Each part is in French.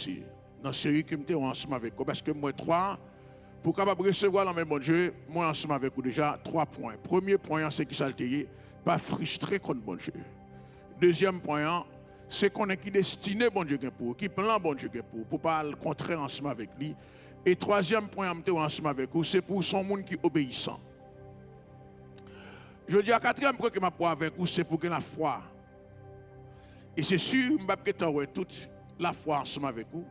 ici, dans la série qui me ensemble avec vous, parce que moi, pour capable recevoir la même bon Dieu, moi, ensemble avec vous déjà, 3 points. Premier point, c'est qu'il s'altérer, pas frustré contre bon Dieu. Deuxième point, c'est qu'on est qui destiné bon Dieu pour, qui plan bon Dieu pour pas le contraire ensemble avec lui. Et troisième point, ensemble avec vous, c'est pour son monde qui est obéissant. Je dis à quatrième point que je vais avec vous, c'est pour que la foi. Et c'est sûr, je vais toute la foi ensemble avec vous.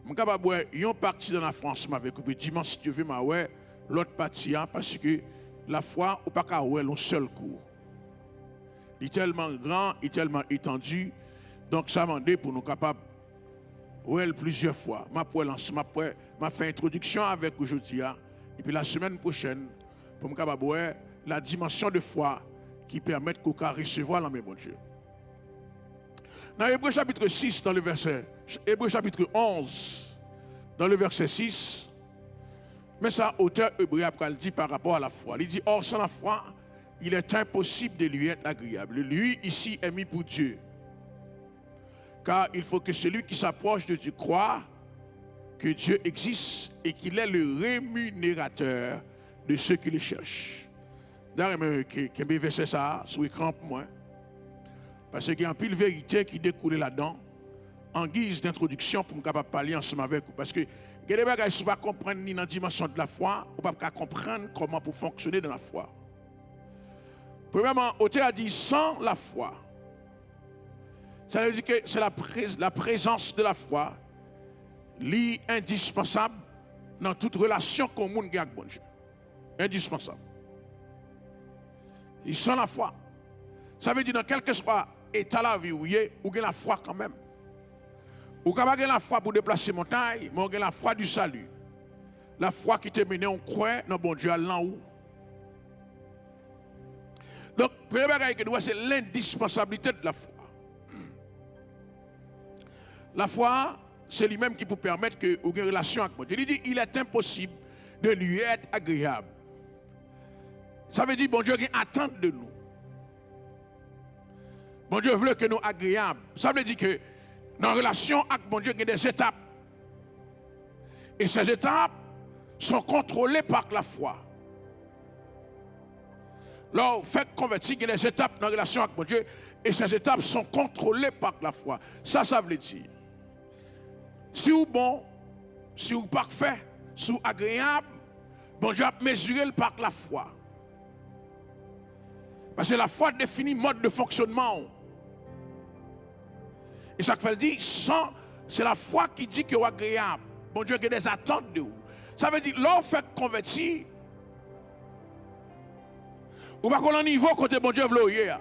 Je vais avoir une partie de la foi ensemble avec vous. Puis dimanche, si tu veux, je vais l'autre partie, parce que la foi, on ne peut pas avoir un seul coup. Il est tellement grand, il est tellement étendu. Donc, ça m'a dit pour nous capables de plusieurs fois. Je fait introduction avec aujourd'hui. Et puis la semaine prochaine, pour me capable la dimension de foi qui permet qu'on puisse recevoir la même de Dieu. Dans Hébreu chapitre 6, dans le verset, Hébreu chapitre 11, dans le verset 6, mais ça, auteur hébreu après dit par rapport à la foi. Il dit, or sans la foi, il est impossible de lui être agréable. Lui, ici, est mis pour Dieu. Car il faut que celui qui s'approche de Dieu croit que Dieu existe et qu'il est le rémunérateur de ceux qui le cherchent. D'ailleurs, que mes versets ça sur l'écran pour moi. Parce qu'il y a un pile vérité qui découle là-dedans, en guise d'introduction pour me capable parler ensemble avec vous. Parce que il y a des bagages qui ne sont pas comprendre ni dans la dimension de la foi, ou pas comprendre comment pour fonctionner dans la foi. Premièrement, l'auteur a dit sans la foi. Ça veut dire que c'est la présence de la foi, l'indispensable dans toute relation qu'on a avec bon Dieu. Indispensable. Et sans la foi. Ça veut dire dans quel que soit état de la vie où il est, ou la foi quand même. Ou quand vous avez la foi pour déplacer montagne, mais vous avez la foi du salut. La foi qui te mène, on croit dans bon Dieu là où. Donc, le premier chose que nous c'est l'indispensabilité de la foi. La foi, c'est lui-même qui peut permettre que vous ayez une relation avec Dieu. Il dit il est impossible de lui être agréable. Ça veut dire bon Dieu a attente de nous. Bon Dieu veut que nous soyons agréables. Ça veut dire que dans la relation avec bon Dieu, il y a des étapes. Et ces étapes sont contrôlées par la foi. Lorsque vous faites convertir, il y a des étapes dans la relation avec bon Dieu. Et ces étapes sont contrôlées par la foi. Ça veut dire. Si vous bon, si vous parfait, si vous agréable, bon Dieu a mesuré par la foi. Parce que la foi définit le mode de fonctionnement. Et ça fait dire, c'est la foi qui dit que vous êtes agréable. Bon Dieu a des attentes de vous. Ça veut dire, lorsque vous faites convertir, vous n'avez pas un niveau côté bon Dieu veut.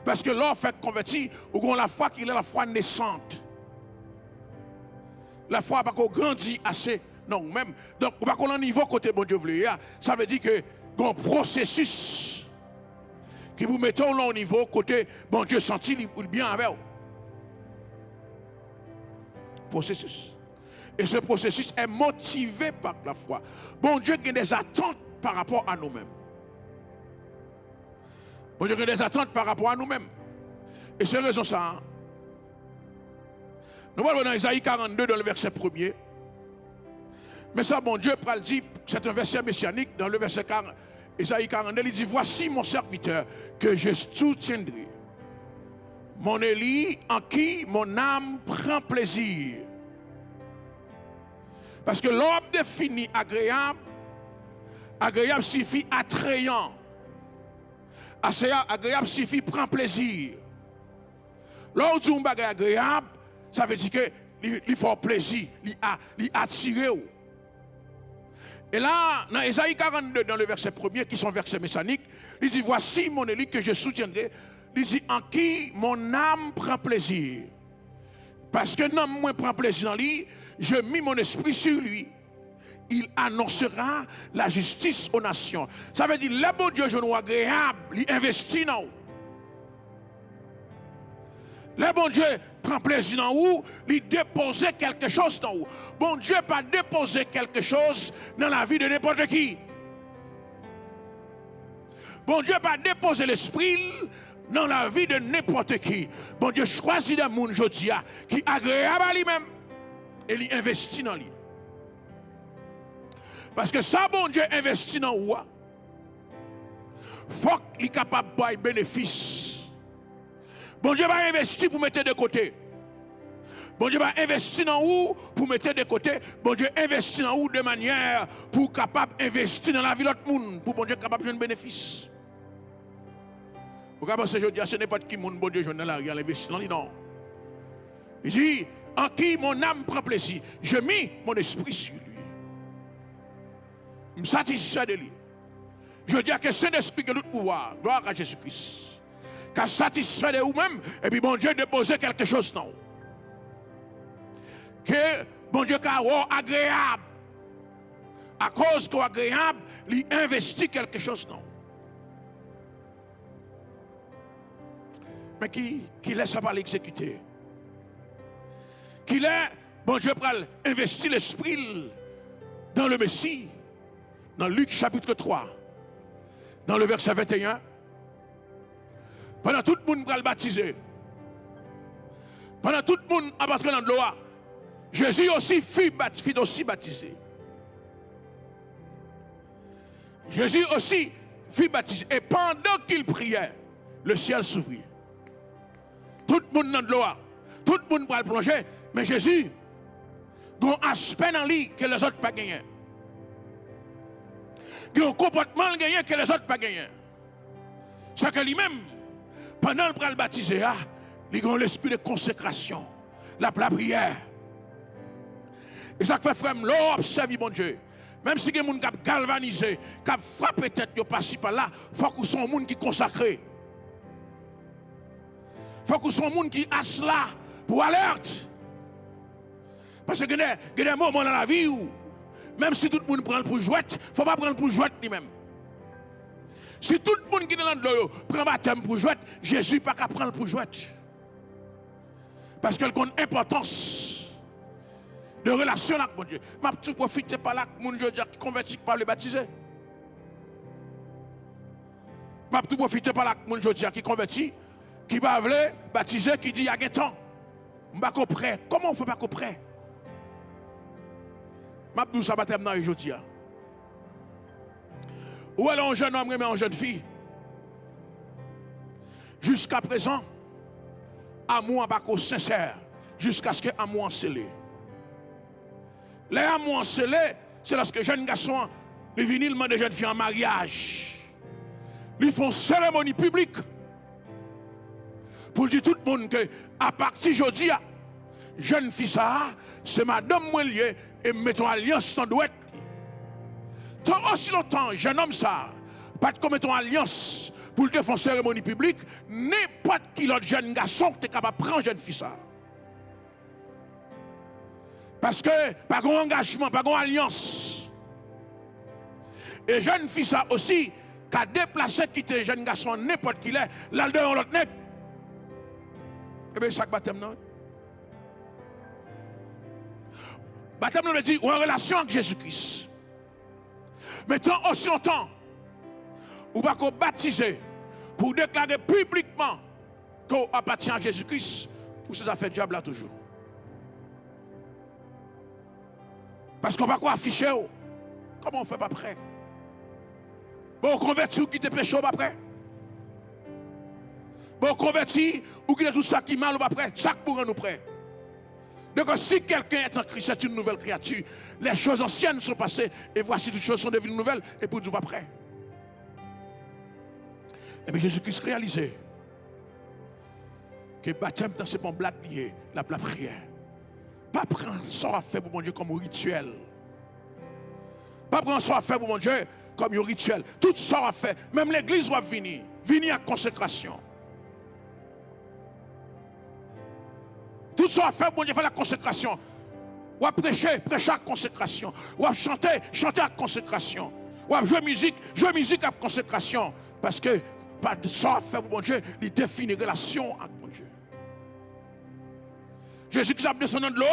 Parce que lorsque vous faites convertir, vous avez la foi qui est la foi naissante. La foi n'a pas grandi assez. Non, même. Donc, vous n'avez pas un niveau côté bon Dieu veut. Ça veut dire que un processus qui vous mettez au niveau côté bon Dieu senti bien avec vous. Processus. Et ce processus est motivé par la foi. Bon Dieu a des attentes par rapport à nous-mêmes. Bon Dieu a des attentes par rapport à nous-mêmes. Et c'est raison ça. Nous voyons dans Isaïe 42 dans le verset 1er. Mais ça, bon Dieu, dit, c'est un verset messianique dans le verset 40. Isaïe 42, il dit, voici mon serviteur que je soutiendrai. Mon Élie en qui mon âme prend plaisir. Parce que l'homme défini agréable, agréable signifie attrayant. Agréable signifie prend plaisir. L'autre on est agréable, ça veut dire que il fait plaisir, il attire. Et là, dans Isaïe 42, dans le verset 1er, qui sont versets messianiques, il dit, voici mon Élie que je soutiendrai. Il dit, en qui mon âme prend plaisir. Parce que l'âme moi prend plaisir dans lui, je mis mon esprit sur lui. Il annoncera la justice aux nations. Ça veut dire, le bon Dieu, je nous agréable, il investit dans nous. Le bon Dieu prend plaisir dans vous, il dépose quelque chose dans vous. Bon Dieu pas déposer quelque chose dans la vie de n'importe qui. Bon Dieu pas déposer l'esprit dans la vie de n'importe qui. Bon Dieu choisit des gens aujourd'hui qui sont agréables à lui-même et il investit dans lui. Parce que ça, bon Dieu investit dans vous, il faut qu'il soit capable de voir bénéfice. Bon Dieu va investir pour mettre de côté. Bon Dieu va investir dans vous pour mettre de côté. Bon Dieu investit dans vous de manière pour capable d'investir dans la vie de l'autre monde. Pour bon Dieu capable de faire un bénéfice. Vous pensez que je dis, ce n'est pas qui monde, bon Dieu, je dans la rue, investir dans lui, non. Il dit, en qui mon âme prend plaisir, je mis mon esprit sur lui. Je me satisfais de lui. Je dis que Saint-Esprit a tout pouvoir, gloire à Jésus-Christ. Car satisfait de vous-même, et puis bon Dieu déposer quelque chose dans vous. Que bon Dieu soit agréable. À cause qu'il est agréable, il investit quelque chose dans vous. Mais qui laisse pas l'exécuter. Qui laisse, bon Dieu, pour investir l'esprit dans le Messie. Dans Luc chapitre 3, dans le verset 21. Pendant tout le monde va le baptiser. Pendant tout le monde a entré dans l'eau, Jésus aussi fut aussi baptisé. Jésus aussi fut baptisé. Et pendant qu'il priait, le ciel s'ouvrit. Tout le monde dans l'eau, tout le monde va le plonger, mais Jésus a un aspect dans lui que les autres n'ont pas gagné. Il a un comportement gagné que les autres n'ont pas gagné. C'est que lui-même, pendant le baptisé, il a l'esprit de consécration, la prière. Et ça fait frère, l'eau observe mon Dieu. Même si il y a des gens qui ont galvanisé, qui ont frappé tête, qui passent par là, il faut que ce soit des gens qui sont consacrés. Il faut que ce soit des gens qui sont là pour alerte. Parce qu'il y a des moments dans la vie où, même si tout le monde prend pour jouer, il ne faut pas prendre pour jouer lui-même. Si tout le monde qui est dans l'eau prend baptême pour jouer, Jésus n'a pas qu'à prendre pour jouer. Parce qu'il a une importance de relation avec mon Dieu. Je ne vais pas profiter par là, mon Dieu qui convertit par le baptisé. Je ne vais pas profiter par là, mon Dieu qui convertit, qui va baptiser, qui dit il y a un temps. Je ne vais pas prêt. Comment on ne fait pas prêt? Je ne vais pas baptême dans aujourd'hui. Ou alors un jeune homme et une jeune fille. Jusqu'à présent, amour n'est pas sincère. Jusqu'à ce que l'amour scellé. L'amour scellé, c'est lorsque les jeunes garçons viennent demander des jeunes filles en mariage. Ils font cérémonie publique. Pour dire tout le monde que à partir d'aujourd'hui, jeune fille ça, c'est madame moi lié et mettons alliance dans douette. Tant aussi longtemps, jeune homme ça, pas de commettons alliance pour te faire cérémonie publique, n'importe qui l'autre jeune garçon qui est capable de prendre jeune fille ça. Parce que pas d'engagement, pas d'alliance. Et jeune fille ça aussi, qui a déplacé quitter jeune garçon n'importe qui l'est, là dedans l'autre net. Eh bien, ça baptême non. Baptême nous dit, ou en relation avec Jésus-Christ. Mais tant aussi longtemps, ou pas qu'on baptise pour déclarer publiquement qu'on appartient à Jésus-Christ, pour ces affaires diable là toujours. Parce qu'on va quoi afficher. Comment on fait pas prêt? Bon, converti ou qui te péché ou pas prêt? Bon, converti ou qui est tout ça qui mal ou pas prêt? Ça pour nous prêt. Donc si quelqu'un est en Christ, c'est une nouvelle créature. Les choses anciennes sont passées et voici toutes choses sont devenues nouvelles et pour nous pas prêt. Et bien Jésus-Christ réalisé que le baptême c'est pas une blague liée, la prière. Pas prendre ça à faire pour mon Dieu comme un rituel. Pas prendre ça à faire pour mon Dieu comme un rituel. Tout ça à faire. Même l'église va venir. Venir à consécration. Tout ça à faire pour mon Dieu faire la consécration. Ou à prêcher à consécration. Ou à chanter à consécration. Ou à jouer musique à consécration. Parce que pas de ça à faire pour mon Dieu, il définit relation avec mon Dieu. Jésus-Christ a descendu de l'eau,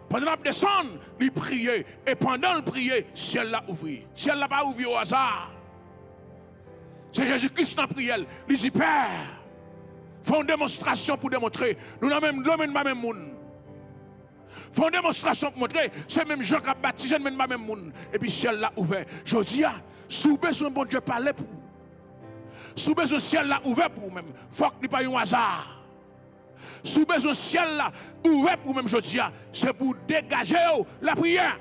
pendant qu'il descend, il priait. Et pendant le prier, le ciel l'a ouvert. Le ciel l'a pas ouvert au hasard. C'est Jésus-Christ qui a prié. Il dit, Père, Font une démonstration pour démontrer. Nous n'avons même l'homme et même monde. Font une démonstration pour montrer. C'est même Jean qui a baptisé même même monde. Et puis ciel l'a ouvert. Je dis, si vous avez besoin de bon Dieu parler pour vous. Si vous avez besoin de ciel là ouvert pour vous-même. Il faut que ce pas un hasard. Si vous avez besoin de ciel là ouvert pour vous-même, je dis, c'est pour dégager la prière.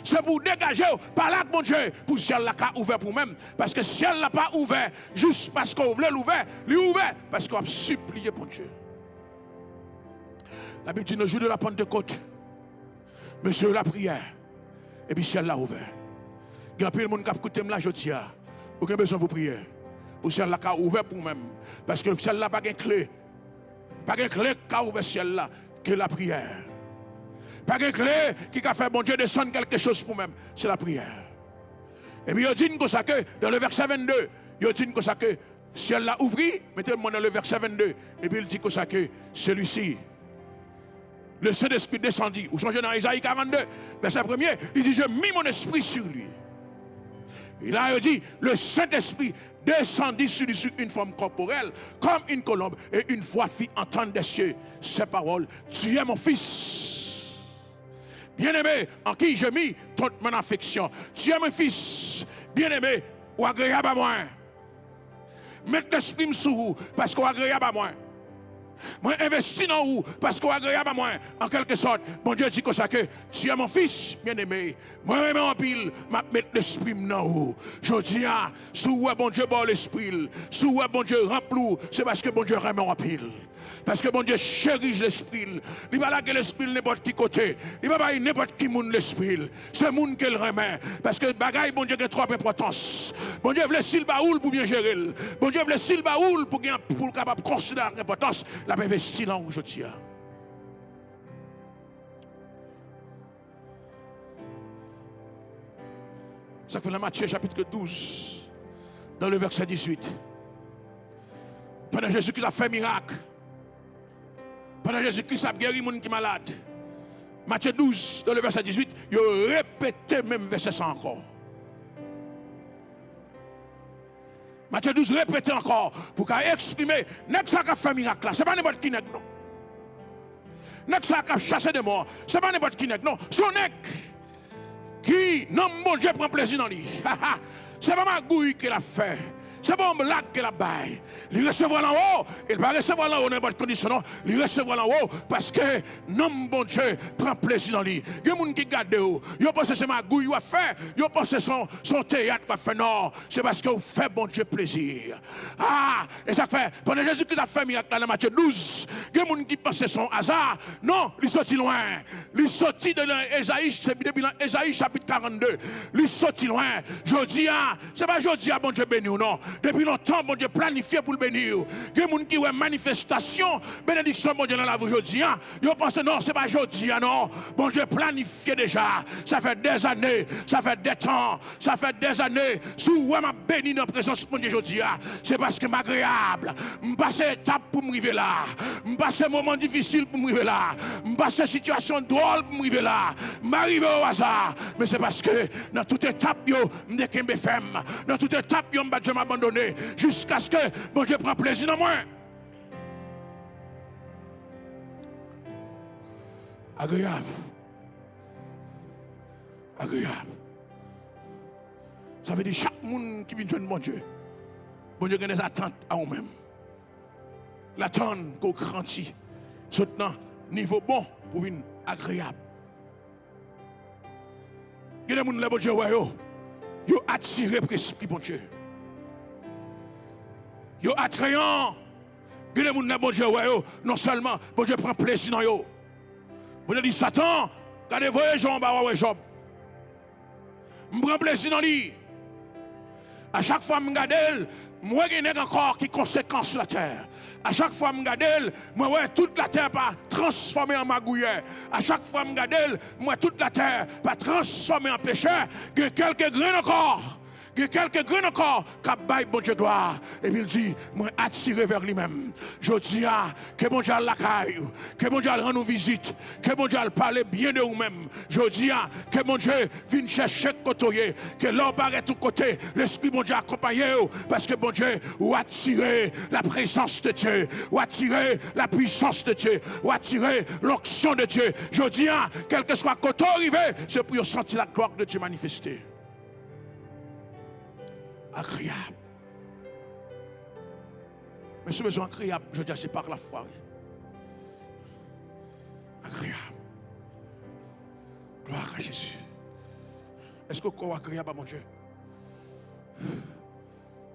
C'est pour dégager par là, mon Dieu, pour ciel là qu'a ouvert pour vous-même. Parce que ciel là pas ouvert juste parce qu'on voulait l'ouvrir, l'ouvert parce qu'on a supplié pour Dieu. La Bible dit, le jour de la Pentecôte, monsieur la prière, et puis ciel là ouvert. Il y a plein de monde qui a écouté là, je dis, aucun besoin pour prier. Pour ciel là qu'a ouvert pour vous-même. Parce que le ciel là pas de clé. Pas de clé qui a ouvert ciel là, que la prière. Pas de clé qui a fait bon Dieu descendre quelque chose pour même, c'est la prière. Et puis il dit comme ça que dans le verset 22, il dit comme ça que ciel l'a ouvert, mettez-moi dans le verset 22, et puis il dit comme ça que celui-ci, le Saint-Esprit descendit, ou changez dans Isaïe 42, verset 1er, il dit, je mis mon esprit sur lui. Et là, il dit, le Saint-Esprit descendit sur lui sur une forme corporelle, comme une colombe, et une voix fit entendre des cieux ces paroles, tu es mon fils. Bien-aimé, en qui j'ai mis toute mon affection. Tu es mon fils, bien-aimé, ou agréable à moi. Mettez l'esprit sur vous, parce qu'on est agréable à moi. Moi, investis dans vous, parce qu'on est agréable à moi. En quelque sorte, bon Dieu dit comme ça que tu es mon fils, bien-aimé. Moi, en pile, je mets l'esprit dans vous. Je dis, si vous bon Dieu, bon l'esprit. Si vous bon Dieu, remplis, c'est parce que bon Dieu remet en pile. Parce que bon Dieu chérit l'esprit. Il va là que l'esprit n'importe qui côté. Il va pas n'importe qui monde l'esprit. C'est monde qu'elle remet. Parce que bagaille, bon Dieu a trop d'importance. Bon Dieu veut s'il baoul pour bien gérer. Bon Dieu veut s'il baoul pour capable considérer l'importance. La investir là où je tiens. Ça fait dans Matthieu chapitre 12, dans le verset 18. Pendant Jésus-Christ a fait miracle. Pendant Jésus-Christ a guéri les gens qui sont malades. Matthieu 12, dans le verset 18, il a répété même verset 100 encore. Matthieu 12 répété encore pour exprimer, n'est-ce pas qui fait miracle là, ce n'est pas n'importe qui n'est non. N'est-ce pas qui chassé de mort, ce n'est pas n'importe qui n'est non. Son nec qui, non, mon Dieu prend plaisir dans lui. Ce n'est pas ma gouille qu'il a fait. C'est pas un blague que la baille. Il recevra en haut. Il va recevoir en haut dans n'importe condition. Non. Il recevra en haut parce que non, bon Dieu prend plaisir dans lui. Il y a des gens qui gardent où. Ils pensent que c'est ma gouille à faire. Ils pensent que son théâtre va faire. Non, c'est parce que vous faites bon Dieu plaisir. Ah, et ça fait, pendant Jésus-Christ a fait miracle dans Matthieu 12, il y a des gens qui pensent que c'est son hasard. Non, il sortit loin. Il sortit de Ésaïe chapitre 42. Il sortit loin. Je dis, c'est pas je dis à bon Dieu béni ou non. Depuis longtemps, bon Dieu planifié pour le bénir. Il y a des gens qui ont une manifestation, bénédiction, bon Dieu, dans la vie aujourd'hui. Ils pensent non, ce n'est pas aujourd'hui, non. Bon Dieu planifié déjà. Ça fait des années, ça fait des temps, ça fait des années. Si vous m'avez béni dans la présence de mon Dieu aujourd'hui, c'est parce que m'agréable. Je passe étape pour m'arriver là. Je passe moment difficile pour m'arriver là. Je passe situation drôle pour m'arriver là. Je m'arrive au hasard. Mais c'est parce que dans toute étape, je me femme. Dans toute étape, je m'abandonne. Jusqu'à ce que bon Dieu prenne plaisir dans moi. Agréable. Agréable. Ça veut dire chaque monde qui vient joindre mon Dieu. Bon Dieu a des attentes à vous-même. L'attente qu'on grandit. Maintenant, niveau bon pour venir agréable. Il y a des gens qui bon Dieu, ils ont attiré pour l'esprit bon Dieu. Yo attrayant, que les gens bon Dieu, non seulement bon Dieu prend plaisir dans yo. Bon Dieu dit Satan, regardez voyez Job, Job. Je prends plaisir dans lui. À chaque fois que je regarde, moi j'ai encore qui conséquence sur la terre. À chaque fois que je regarde, moi ouais toute la terre pas transformée en magouillère. À chaque fois que je regarde, moi toute la terre pas transformée en péché. Que quelques grains encore. Il y a quelques grains encore qui baillent bon Dieu gloire. Et puis il dit, moi attiré vers lui-même. Je dis que bon Dieu la caille, que bon Dieu rend nous visite, que bon Dieu parle bien de vous-même. Je dis que bon Dieu vienne chercher côté, que l'homme paraît tout côté, l'esprit bon Dieu accompagne parce que bon Dieu ou attirer la présence de Dieu, ou attirer la puissance de Dieu, ou attirer l'onction de Dieu. Je dis quel que soit côté arrivé, c'est pour sentir la gloire de Dieu manifester. Agréable. Mais ce besoin agréable, je dis, c'est par la foi. Agréable. Gloire à Jésus. Est-ce que corps agréable à mon Dieu?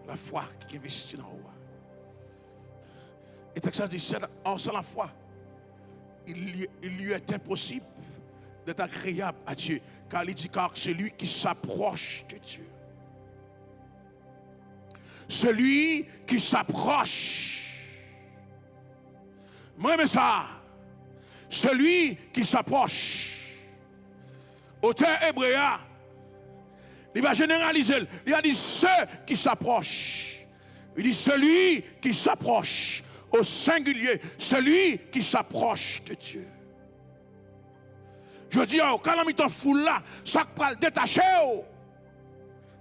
La foi qui investit en haut. Et texte dit, sans la foi, il lui est impossible d'être agréable à Dieu. Car il dit, car celui qui s'approche de Dieu. Celui qui s'approche. Moi, mais ça. Celui qui s'approche. Auteur hébreu, il va généraliser. Il a dit ceux qui s'approchent. Il dit celui qui s'approche. Au singulier, celui qui s'approche de Dieu. Je dis, quand on est en foule là, ça va le détacher.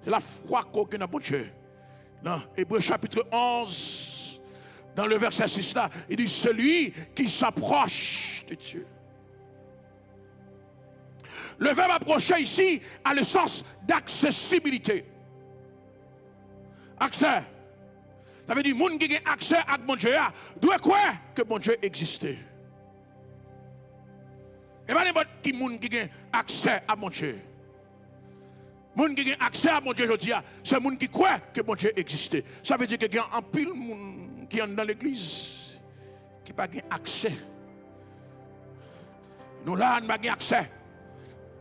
C'est la foi qu'on a dans Dieu. Dans Hébreux chapitre 11, dans le verset 6 là, il dit celui qui s'approche de Dieu. Le verbe approcher ici a le sens d'accessibilité. Accès. Ça veut dire que les gens qui ont accès à mon Dieu doivent croire que mon Dieu existait. Et pas n'importe qui ont accès à mon Dieu. Les gens qui ont accès à mon Dieu, je dis, c'est les gens qui croient que mon Dieu existait. Ça veut dire qu'il y a un pile de gens qui sont dans l'église qui n'ont pas accès. Nous là, nous n'avons pas accès.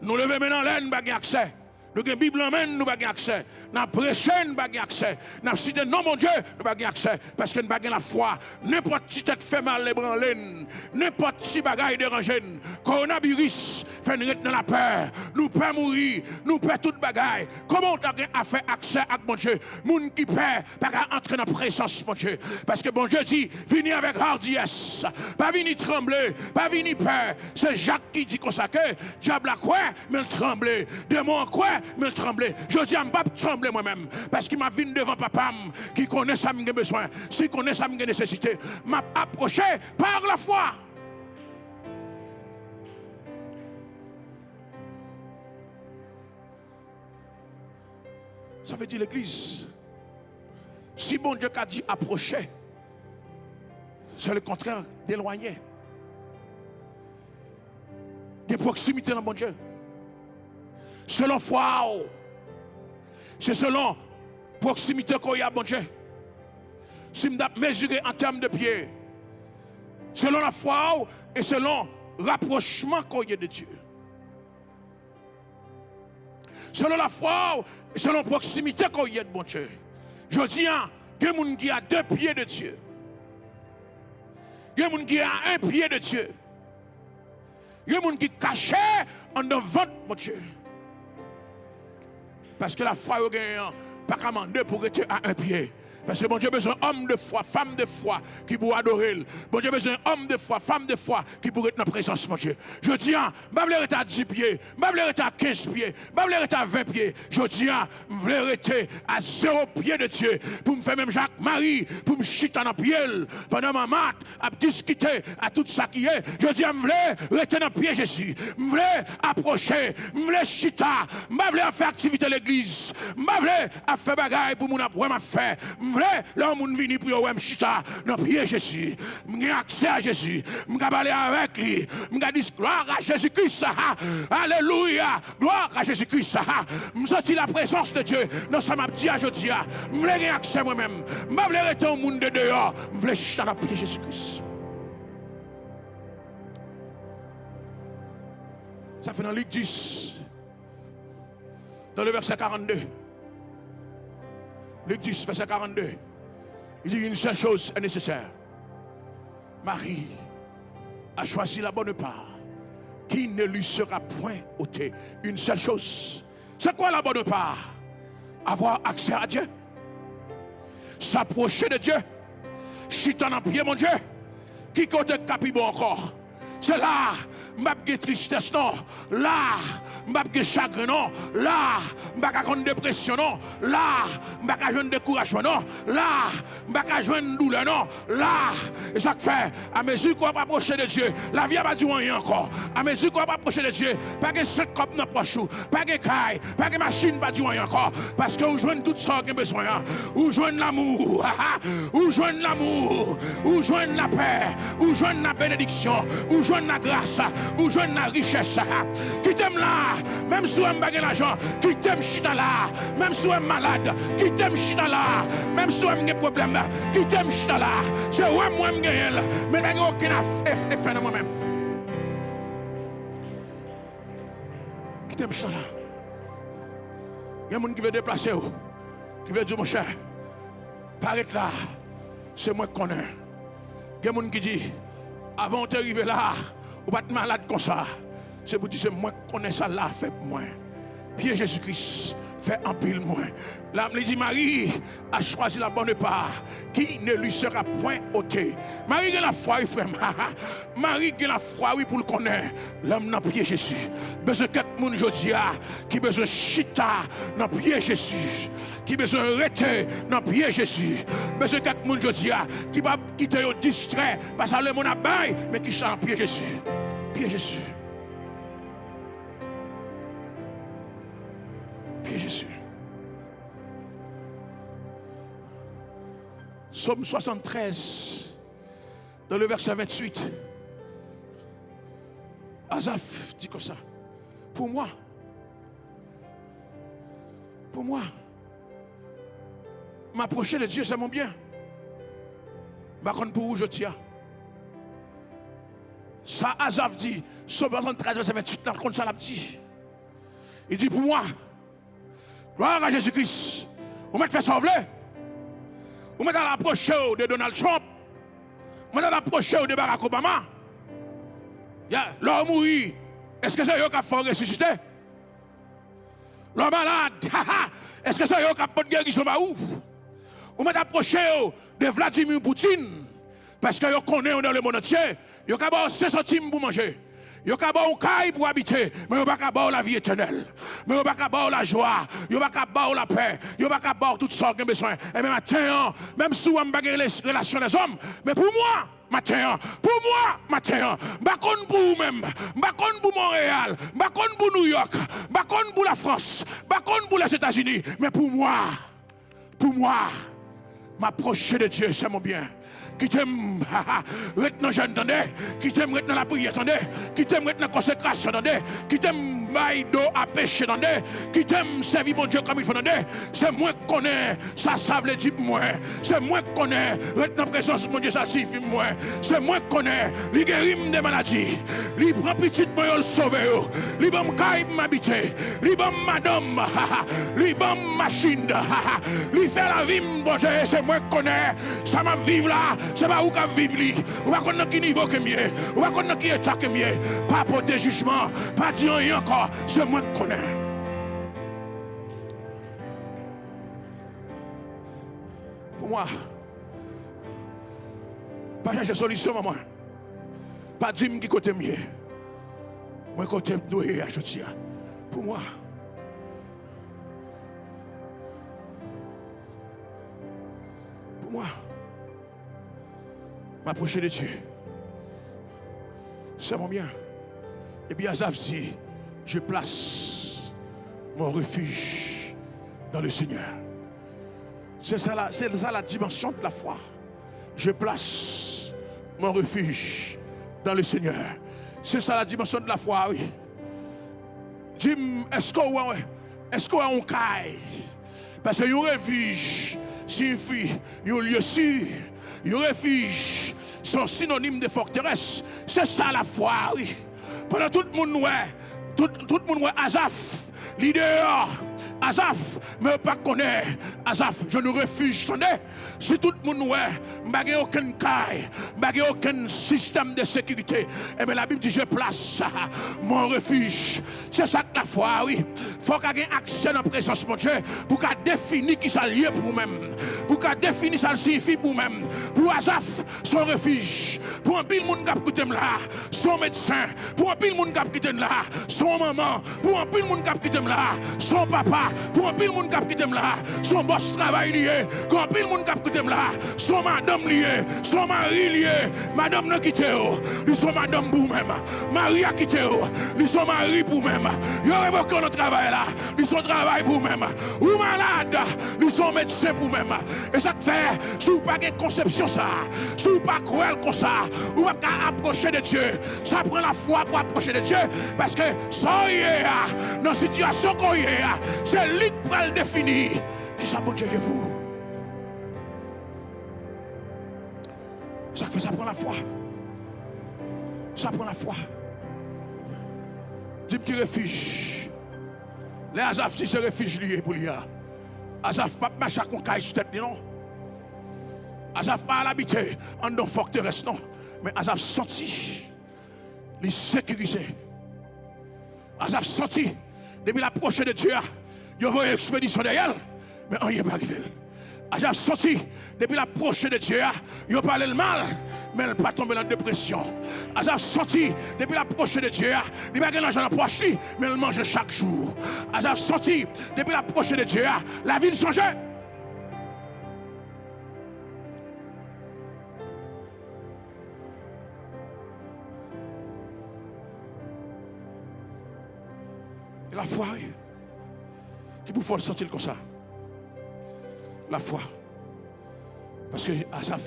Nous levons maintenant là, nous n'avons pas accès. Nous avons la Bible en main, nous n'avons pas accès. Nous prêchons, nous n'avons pas accès. Nous cité non, mon Dieu, nous n'avons pas accès. Parce que nous n'avons pas la foi. N'importe qui tête fait mal les branlines. N'importe qui bagaille dérange. Coronavirus fait nous être dans la peur. Nous pouvons mourir. Nous pouvons toute bagaille. Comment on a fait accès à mon Dieu? Moun qui peur, pas entrer dans la présence, mon Dieu. Parce que mon Dieu dit, venez avec hardiesse. Pas venir trembler. Pas venir peur. C'est Jacques qui dit comme ça que diable a quoi, mais il tremble. Démon quoi, mais il tremble. Je dis à ne pas trembler moi-même. Parce qu'il m'a venu devant papa qui connaît ça que j'ai besoin. S'il connaît ça que j'ai nécessité, m'a approché par la foi. Ça veut dire l'église. Si bon Dieu a dit approcher, c'est le contraire d'éloigner. Des proximités dans mon Dieu. Selon foi, c'est selon proximité qu'il y a bon Dieu. Si je mesurer en termes de pieds, selon la foi et selon rapprochement qu'il y a de Dieu. Selon la foi et selon proximité qu'il y a de bon Dieu. Je dis, il y a des gens qui ont 2 pieds de Dieu. Il y a des gens qui ont 1 pied de Dieu. Il y a des gens qui cachent en devant mon Dieu. Parce que la foi, il n'y a pas qu'à demander pour être à 1 pied. Parce que mon Dieu a besoin d'hommes de foi, femmes de foi qui pour adorer. Mon Dieu a besoin d'hommes de foi, femmes de foi qui pour être dans la présence de mon Dieu. Je dis, je veux être à 10 pieds, je veux être à 15 pieds, je veux être à 20 pieds. Je dis, je veux être à 0 pied de Dieu. Pour me faire même Jacques-Marie, pour me chiter dans le pied. Pendant ma mat, à discuter à tout ça qui est. Je dis, je veux être dans le pied Jésus. Je veux approcher, je veux chiter, je veux faire activité à l'église. Je veux faire bagaille pour mon après faire. L'homme vient pour me chita dans le pied Jésus. J'ai accès à Jésus. Je vais parler avec lui. Je vais dire gloire à Jésus-Christ. Alléluia. Gloire à Jésus-Christ. Je sens la présence de Dieu. Dans ça m'a dit à Jodia. Je veux avoir accès moi-même. Je veux être au monde de dehors. Je veux chita dans le pied Jésus-Christ. Ça fait dans Luc 10. Dans le verset 42. Luc 10, verset 42. Il dit une seule chose est nécessaire. Marie a choisi la bonne part qui ne lui sera point ôtée. Une seule chose. C'est quoi la bonne part? avoir accès à Dieu, s'approcher de Dieu, chita dans pied mon Dieu, qui côté capibon encore. C'est là, m'ap de tristesse non, là, m'ap de chagrin non, là, m'ap de dépression non, là, m'ap de découragement non, là, m'ap de douleur non, là. Et ça fait, à mesure qu'on va approcher de Dieu, la vie va dire rien encore. À mesure qu'on va approcher de Dieu, pas de 5 copes dans poche, pas de caille, pas de machine va dire rien encore. Parce que vous joignez tout ça qui a besoin. Vous joignez l'amour, vous joignez l'amour, vous joignez la paix, vous joignez la bénédiction, vous joignez la grâce, vous joignez la richesse. Qui t'aime là, même si vous avez l'argent, qui t'aime chita là, même si vous êtes malade, qui t'aime chita là, même si vous avez des problèmes, qui t'aime chita là. C'est ouais, moi, je gagne, mais je n'ai aucun effet dans moi-même. Qui t'aime chita là. Il y a des gens qui veulent déplacer, qui veulent dire, mon cher, paraître là, c'est moi qui connais. Il y a des gens qui disent, avant d'arriver là, ou pas de malade comme ça. C'est pour dire, c'est moi qui connais ça là, fait moi. Pierre Jésus-Christ fait un pile moins. L'âme dit, Marie a choisi la bonne part qui ne lui sera point ôtée. Marie a la foi, frère. Marie a la foi, oui, pour le connaître. L'homme n'a pied Jésus. Besoin de quelqu'un aujourd'hui qui besoin de chita dans pied Jésus. Qui besoin de rester dans pied Jésus. Besoin de quelqu'un aujourd'hui qui va quitter au distrait parce que le monde a bail, mais qui chante dans pied Jésus. Pied Jésus. Jésus. Psaume 73, dans le verset 28. Asaph dit comme ça. Pour moi, m'approcher de Dieu, c'est mon bien. Par contre, pour vous, je tiens. Ça, Asaph dit, Psaume 73, verset 28, dans le compte, ça l'a dit. Il dit pour moi, gloire à Jésus-Christ. Vous m'êtes fait sauver. Vous m'êtes approché de Donald Trump. Vous m'êtes approché de Barack Obama. L'homme mourit. Est-ce que c'est eux qui ont fait ressusciter? L'homme malade. Est-ce que c'est eux qui ont fait guérison? Vous m'êtes approché de Vladimir Poutine. Parce que vous connaissez dans le monde entier. Vous avez 5 centimes pour manger. Vous n'avez pas un caille pour habiter, mais vous n'avez pas la vie éternelle. Mais vous n'avez pas la joie, vous n'avez pas la paix, vous n'avez pas toutes sortes de besoins. Et même matin, même si vous n'avez pas les relations des hommes, mais pour moi, matin, pas pour vous-même, pas pour Montréal, pas pour New York, pas pour la France, pas pour les États-Unis, mais pour moi, m'approcher de Dieu, c'est mon bien. Qui t'aime retenir jeune, attendez, qui t'aime retenir la prière, attendez, qui t'aime retenir la consécration, attendez, qui t'aime bailler d'eau à pêcher, attendez, qui t'aime servir mon Dieu comme il faut, attendez. C'est moi qui connais, ça savent les types, moi. C'est moi qui connais, retenir la présence de mon Dieu, ça suffit, moi. C'est moi qui connais, il guérit des maladies, il prend petit moi, il sauve, il va m'habiter, il va madame, il va machine, il fait la vie, mon Dieu, c'est moi qui connais, ça m'a vivre là. C'est pas où qu'on vive, ou pas qu'on qui niveau que mieux, ou pas qu'on qui état que mieux, pas porter jugement, pas dire rien encore, c'est moi qui connais. Pour moi, pas chercher solution, maman. Pas dire qui côté mieux. Moi côté doué à jeter. Pour moi. Pour moi. M'approcher de Dieu. C'est mon bien. Et bien, Asaph dit, je place mon refuge dans le Seigneur. C'est ça la dimension de la foi. Je place mon refuge dans le Seigneur. C'est ça la dimension de la foi, oui. Dis-moi, est-ce qu'on a un caille? Parce que un refuge signifie un lieu sûr. Un refuge sont synonymes de forteresse. C'est ça la foi, oui. Pendant tout le monde, Asaph, leader, Azaf, mais pas connaît. Azaf, je nous refuge. Attendez, si tout le monde ouais, je n'ai aucun caille, je n'ai aucun système de sécurité. Et bien la Bible dit, je place mon refuge. C'est ça que la foi, oui. Il faut qu'il y ait accès dans la présence de mon Dieu pour qu'il définisse qui ça lié pour vous-même. Pour qu'il définisse ça signifie pour vous-même. Pour Azaf, son refuge. Pour un pile monde qui a là, son médecin. Pour un pile monde qui a là, son maman. Pour un pile monde qui a là, son papa. Pour un pile monde qui a là, son boss travail lié. Pour un pile monde qui a là, son madame lié, son mari lié. Madame n'a quitté. Ils sont madame pour vous-même. Marie a quitté. Ils sont mari pour vous-même. Ils ont révoqué notre travail là. Ils sont travail pour vous-même. Ou malade, ils sont médecins pour vous-même. Et ça fait, si vous n'avez pas de conception ça, si vous n'avez pas cruel comme ça, vous n'avez pas approcher de Dieu. Ça prend la foi pour approcher de Dieu. Parce que ça y est, dans la situation qu'on y est, c'est lui qui va le définir. Qui ça bon Dieu vous? Ça fait, ça prend la foi. Ça prend la foi. Dis-moi qui refuge. Les Azaf, si c'est refuge lié pour lui. Azaf, pas marcher avec un caille sur tête, non. Azaf, pas l'habiter en dans forteresse, non. Mais Azaf senti, les sécurisé. Azaf senti, depuis l'approche de Dieu, il y a une expédition derrière, mais on n'y est pas arrivé. Azaf senti, depuis l'approche de Dieu, il a parlé le mal, mais il n'est pas tombé dans la dépression. Azaf senti, depuis l'approche de Dieu, il n'a pas l'argent dans la poche, mais il mange chaque jour. Azaf senti, depuis l'approche de Dieu, la vie changeait. Et la foi, oui. Qui vous faut le sentir comme ça? La foi. Parce que Azaf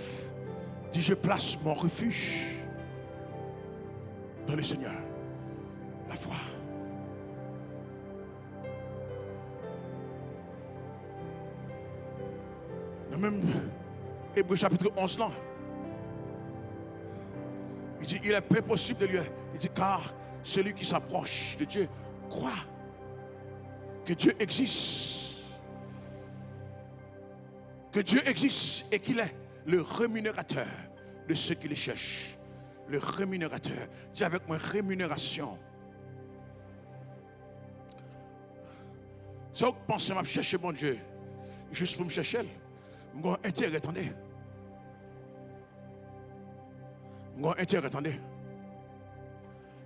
dit, je place mon refuge dans le Seigneur. La foi. Dans même Hébreux chapitre 11 là, il dit, il est peu possible de lui. Il dit, car celui qui s'approche de Dieu croit que Dieu existe. Que Dieu existe et qu'il est le rémunérateur de ceux qui le cherchent. Le rémunérateur. Dis avec moi, rémunération. Si vous pensez à chercher mon Dieu, juste pour me chercher, j'ai un intérêt, attendez. J'ai un intérêt, attendez.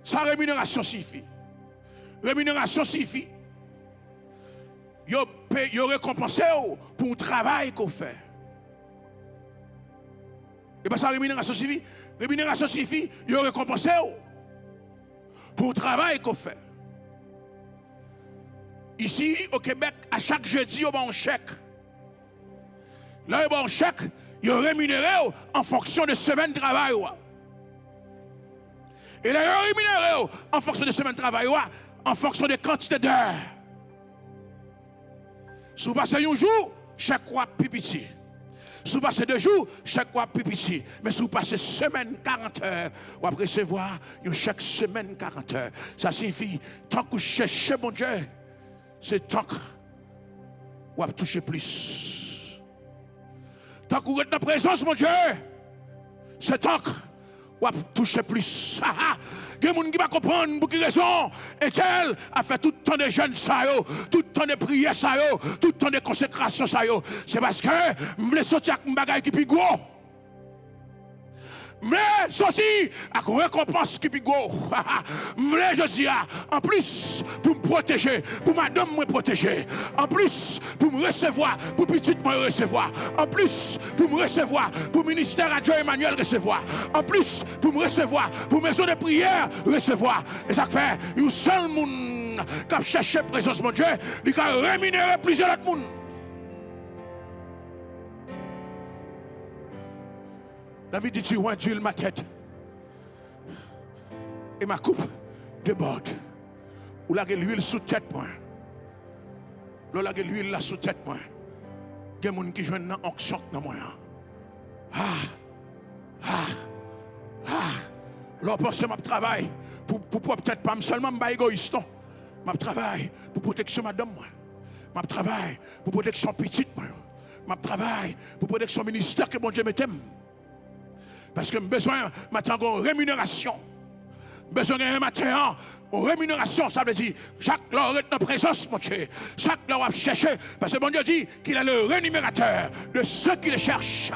Sa rémunération signifie. Rémunération signifie. Vous récompensez pour le travail qu'on fait. Et bien ça, rémunération signifie. Rémunération signifie, vous récompensez pour le travail qu'on fait. Ici, au Québec, à chaque jeudi, vous avez un chèque. Là, vous avez un chèque, vous rémunéré en fonction de semaine de travail. Et là, vous rémunéré en fonction de semaine de travail, en fonction de quantité d'heures. Si vous passez un jour, chaque fois plus petit. Si vous passez 2 jours, chaque fois plus petit. Mais si vous passez semaine 40 heures, vous allez recevoir chaque semaine 40 heures. Ça signifie, tant que vous cherchez mon Dieu, c'est tant que vous allez toucher plus. Tant que vous êtes dans la présence, mon Dieu, c'est tant que vous allez toucher plus. Il y a des gens qui ne comprennent pas pour quelle raison. Et elle a fait tout le temps de jeûne, tout le temps de prière, tout le temps de consécration. C'est parce que je voulais sortir avec un bagage qui est plus gros. Mais sorti avec une récompense qui est plus gros. Je voulais, je dis, en plus, pour me protéger, pour madame me protéger. En plus, pour me recevoir, pour petite me recevoir. En plus, pour me recevoir, pour le ministère à Dieu Emmanuel recevoir. En plus, pour me recevoir, pour maison de prière recevoir. Et ça fait, un seul monde qui a cherché la présence de Dieu, il a rémunéré plusieurs autres monde. David dit, tu induis ma tête et ma coupe déborde. Ou là, l'huile sous tête, moi. Là, l'huile là sous tête, moi. Il y a des gens qui jouent dans l'onction dans moi. Là, pense que je travaille pour peut-être pas seulement me égoïste, non. Je travaille pour protection madame, moi. Je travaille pour protection petite. Je travaille pour protection ministère que mon Dieu m'aime. Parce que j'ai besoin de rémunération. J'ai besoin de matin. En rémunération, ça veut dire, chaque loi est en présence, mon Dieu. Chaque loi va chercher, parce que mon Dieu dit qu'il est le rémunérateur de ceux qui le cherchent.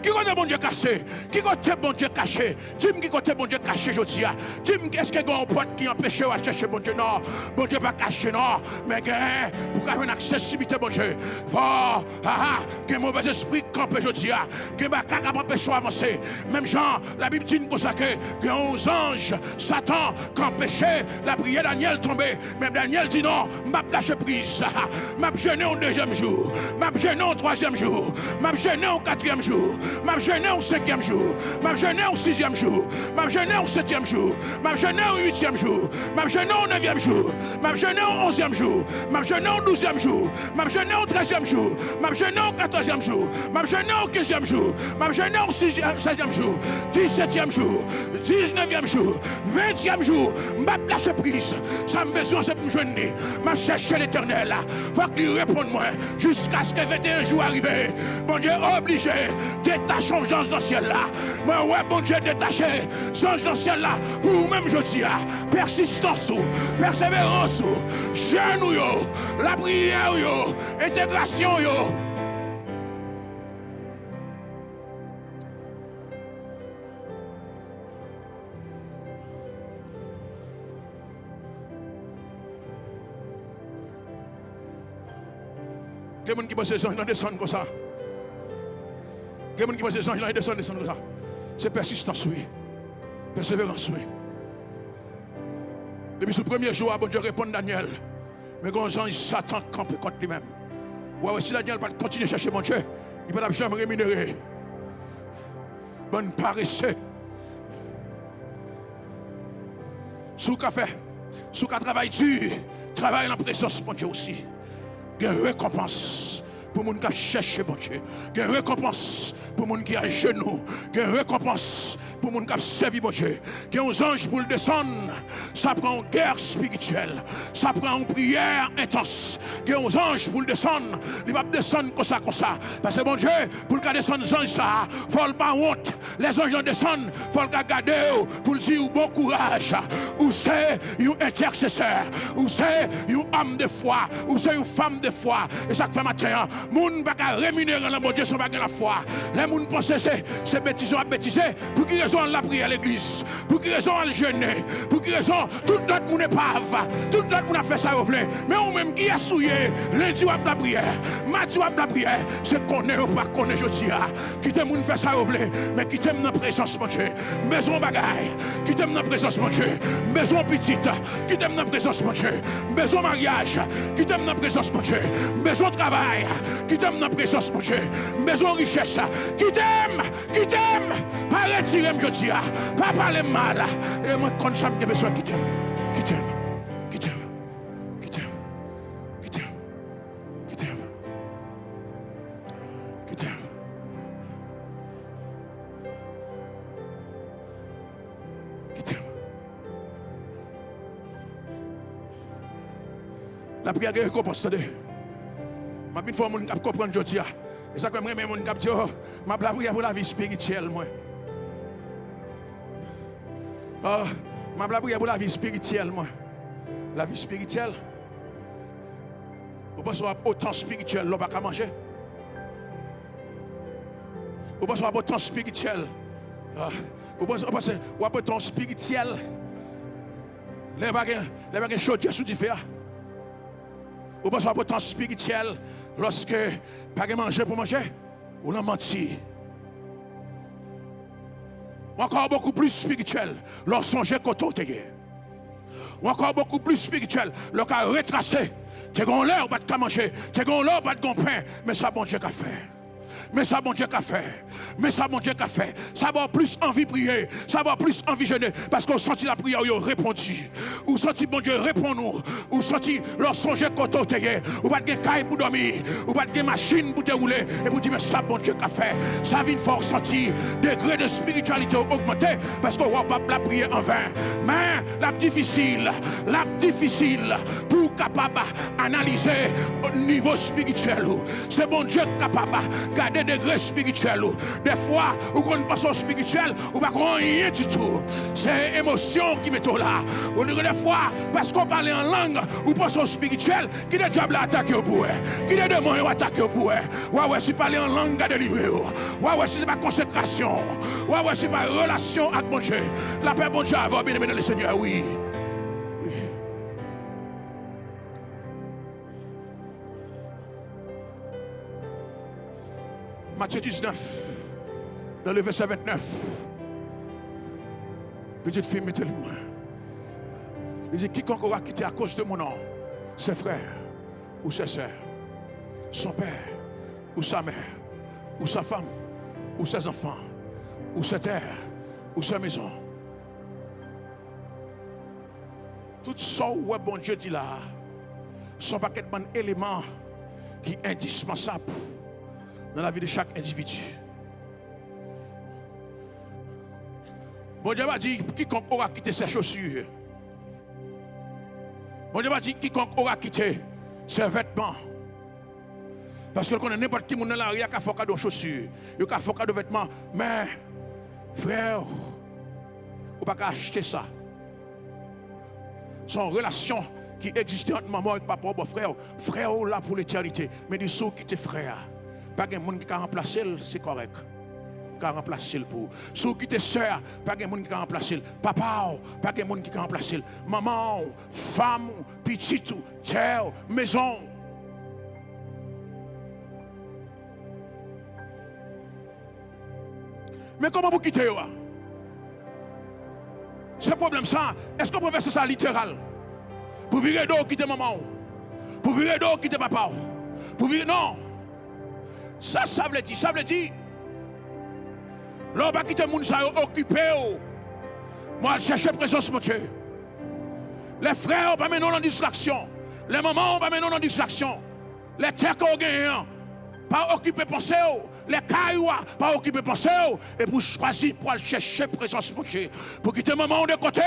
Qui connaît mon Dieu caché? Qui connaît mon Dieu caché? Dis-moi qui connaît mon Dieu caché, je dis. Dis-moi, est-ce qu'il y a un pote qui empêche de chercher mon Dieu? Non, mon Dieu pas caché, non. Mais pour avoir une accessibilité, mon Dieu. Fort, que mauvais esprit campe, je dis. Que ma caca m'empêche d'avancer. Même Jean, la Bible dit que les anges, Satan, qui empêchaient la prière Daniel tombée. Même Daniel dit non, m'a lâché prise. M'a gêné au deuxième jour. M'a gêné au troisième jour. M'a gêné au quatrième jour. M'a gêné au cinquième jour. M'a gêné au sixième jour. M'a gêné au septième jour. M'a gêné au huitième jour. M'a gêné au neuvième jour. M'a gêné au onzième jour. M'a gêné au douzième jour. M'a gêné au treizième jour. M'a gêné au quatorzième jour. M'a gêné au quinzième jour. M'a gêné au seizième jour. 17e jour. 19e jour. 20e jour. Lâcher prise, ça me besoin de me joindre. Je cherche l'Éternel. Il faut qu'il réponde moi jusqu'à ce que 21 jours arrivent. Mon Dieu obligé, détache les anges dans le ciel là. Moi, ouais, mon Dieu, détaché les anges dans le ciel là. Pour vous-même, je dis, persistance, persévérance, genou, la prière, intégration. Il y a des gens qui pensent que les anges descendent comme ça. Il y a des gens qui pensent que les anges descendent comme ça. C'est persistance, oui. Persévérance, oui. Depuis ce premier jour, bon Dieu répond à Daniel. Mais quand les anges, Satan campe contre lui-même. Ouais, si Daniel va continuer à chercher mon Dieu, il ne va jamais rémunérer. Bonne paresseux. Sous café, sous travail dur, travaille en présence, mon Dieu aussi. Il y a une récompense pour les gens qui cherchent mon Dieu. Il y a une récompense pour les gens qui sont à genoux. Il y a une récompense pour les gens qui servent mon Dieu. Il y a un ange pour le descendre. Ça prend une guerre spirituelle. Ça prend une prière intense. Il y a un ange pour le descendre. Il va descendre comme ça. Parce que mon Dieu, pour le descendre les anges, il ne faut pas honte. Les anges descendent. Il faut le garder pour dire bon courage. Ou c'est un intercesseur. Ou c'est une âme de foi. Ou c'est une femme de foi. Et ça fait matin, les gens ne peuvent pas rémunérer mon Dieu sans la foi. Les gens pensent que c'est bêtise à bêtiser. Pour qui raison la prière à l'église? Pour qui raison le jeûner? Pour qui raison tout notre monde est pave? Tout notre monde a fait ça au blé. Mais on même qui a souillé, lundi ou la prière, mardi ou la prière, c'est qu'on est ou pas qu'on est, je dis. Qui te monde fait ça au blé, mais qui t'aime dans la présence, mon Dieu. Maison bagaille, qui t'aime dans la présence, mon Dieu. Maison petite, qui t'aime dans la présence, mon Dieu. Maison mariage, qui t'aime dans la présence, mon Dieu. Maison travail, qui t'aime dans la présence, mon Dieu. Maison richesse, qui t'aime, pas retirer, je dis, pas parler mal. Et moi, quand j'ai besoin, qui t'aime, qui t'aime, qui t'aime, qui t'aime, qui t'aime, qui t'aime, qui t'aime. Qui t'aime. La prière est récompense. Ma vie, il faut que je comprenne aujourd'hui. Et ça, comme je me dis, ma prière pour la vie spirituelle. Ma prière pour la vie spirituelle. La vie spirituelle. Vous pensez autant spirituel, l'on ne va pas manger. Vous pensez autant spirituel. Vous pensez autant spirituel. Les bagages chauds, sous du feu. Vous pensez autant spirituel lorsque pas de manger pour manger. Ou l'on mentit. Ou encore beaucoup plus spirituel lorsqu'on songez qu'on t'ont. Ou encore beaucoup plus spirituel lorsqu'on a retracé. Tu as l'heure pas de manger, tu as l'heure pas de pain, mais ça bon Dieu qu'a fait. Mais ça, bon Dieu, qu'a fait. Mais ça, bon Dieu, qu'a fait. Ça va plus envie de prier. Ça va plus envie de jeûner. Parce qu'on sentit la prière, ils ont répondu. Ou sentit, bon Dieu, répond-nous. Ou sentit leur songe quand t'es. Ou pas de caille pour dormir. Ou pas de machine pour dérouler. Et pour dire, mais ça, bon Dieu, qu'a fait. Ça vient fort sentir. Degré de spiritualité augmenté. Parce qu'on ne va pas la prier en vain. Mais la difficile. Pour capable d'analyser au niveau spirituel. C'est bon Dieu capable de garder des degrés spirituels. Des fois, où on passe au spirituel, ou pas rien du tout. C'est émotion qui met là. On dirait des fois, parce qu'on parle en langue, ou passe au spirituel, qui est diable attaqué au bout. Qui est démon attaqué au bout. Ouais, si parler en langue à délivrer. Ouais, si c'est pas consécration. Ouais, si c'est pas relation avec mon Dieu. La paix, bon Dieu, avoir bien aimé dans le Seigneur, oui. Matthieu 19, dans le verset 29. Petite fille, mettez-le moi. Il dit, quiconque aura quitté à cause de mon nom, ses frères ou ses sœurs, son père ou sa mère, ou sa femme, ou ses enfants, ou ses terres, ou sa maison. Tout ça, où bon Dieu dit là, sont pas quelques éléments qui sont indispensables dans la vie de chaque individu. Bon Dieu va dire quiconque aura quitté ses chaussures. Bon Dieu va dire quiconque aura quitté ses vêtements. Parce que quand n'importe qui dans la rue, il y a qu'à faire de chaussures, il y a qu'à faire de vêtements. Mais, frère, on ne peut pas acheter ça. Son relation qui existait entre maman et papa, frère, frère là pour l'éternité. Mais du saut qui était frère, pas de monde qui a remplacé, c'est correct. Qui a remplacé pour. Saut qui était soeur, pas de monde qui a remplacé. Papa, pas de monde qui a remplacé. Maman, femme, petite, terre, maison. Mais comment vous quittez? C'est problème ça. Est-ce qu'on peut faire ça littéral? Pour virer d'eau, quitter maman. Pour virer d'eau, quitter papa. Pour virer. Non. Ça veut dire. Ça veut dire. L'on va quitter le monde, ça occupé. Moi, je cherche présence, mon Dieu. Les frères, pas maintenant en distraction. Les mamans, pas maintenant en distraction. Les terres qu'on gagne, pas occupé penser. Les cailloux, pas occupé penser. Et pour choisir, pour aller chercher présence, mon Dieu. Pour quitter maman de côté,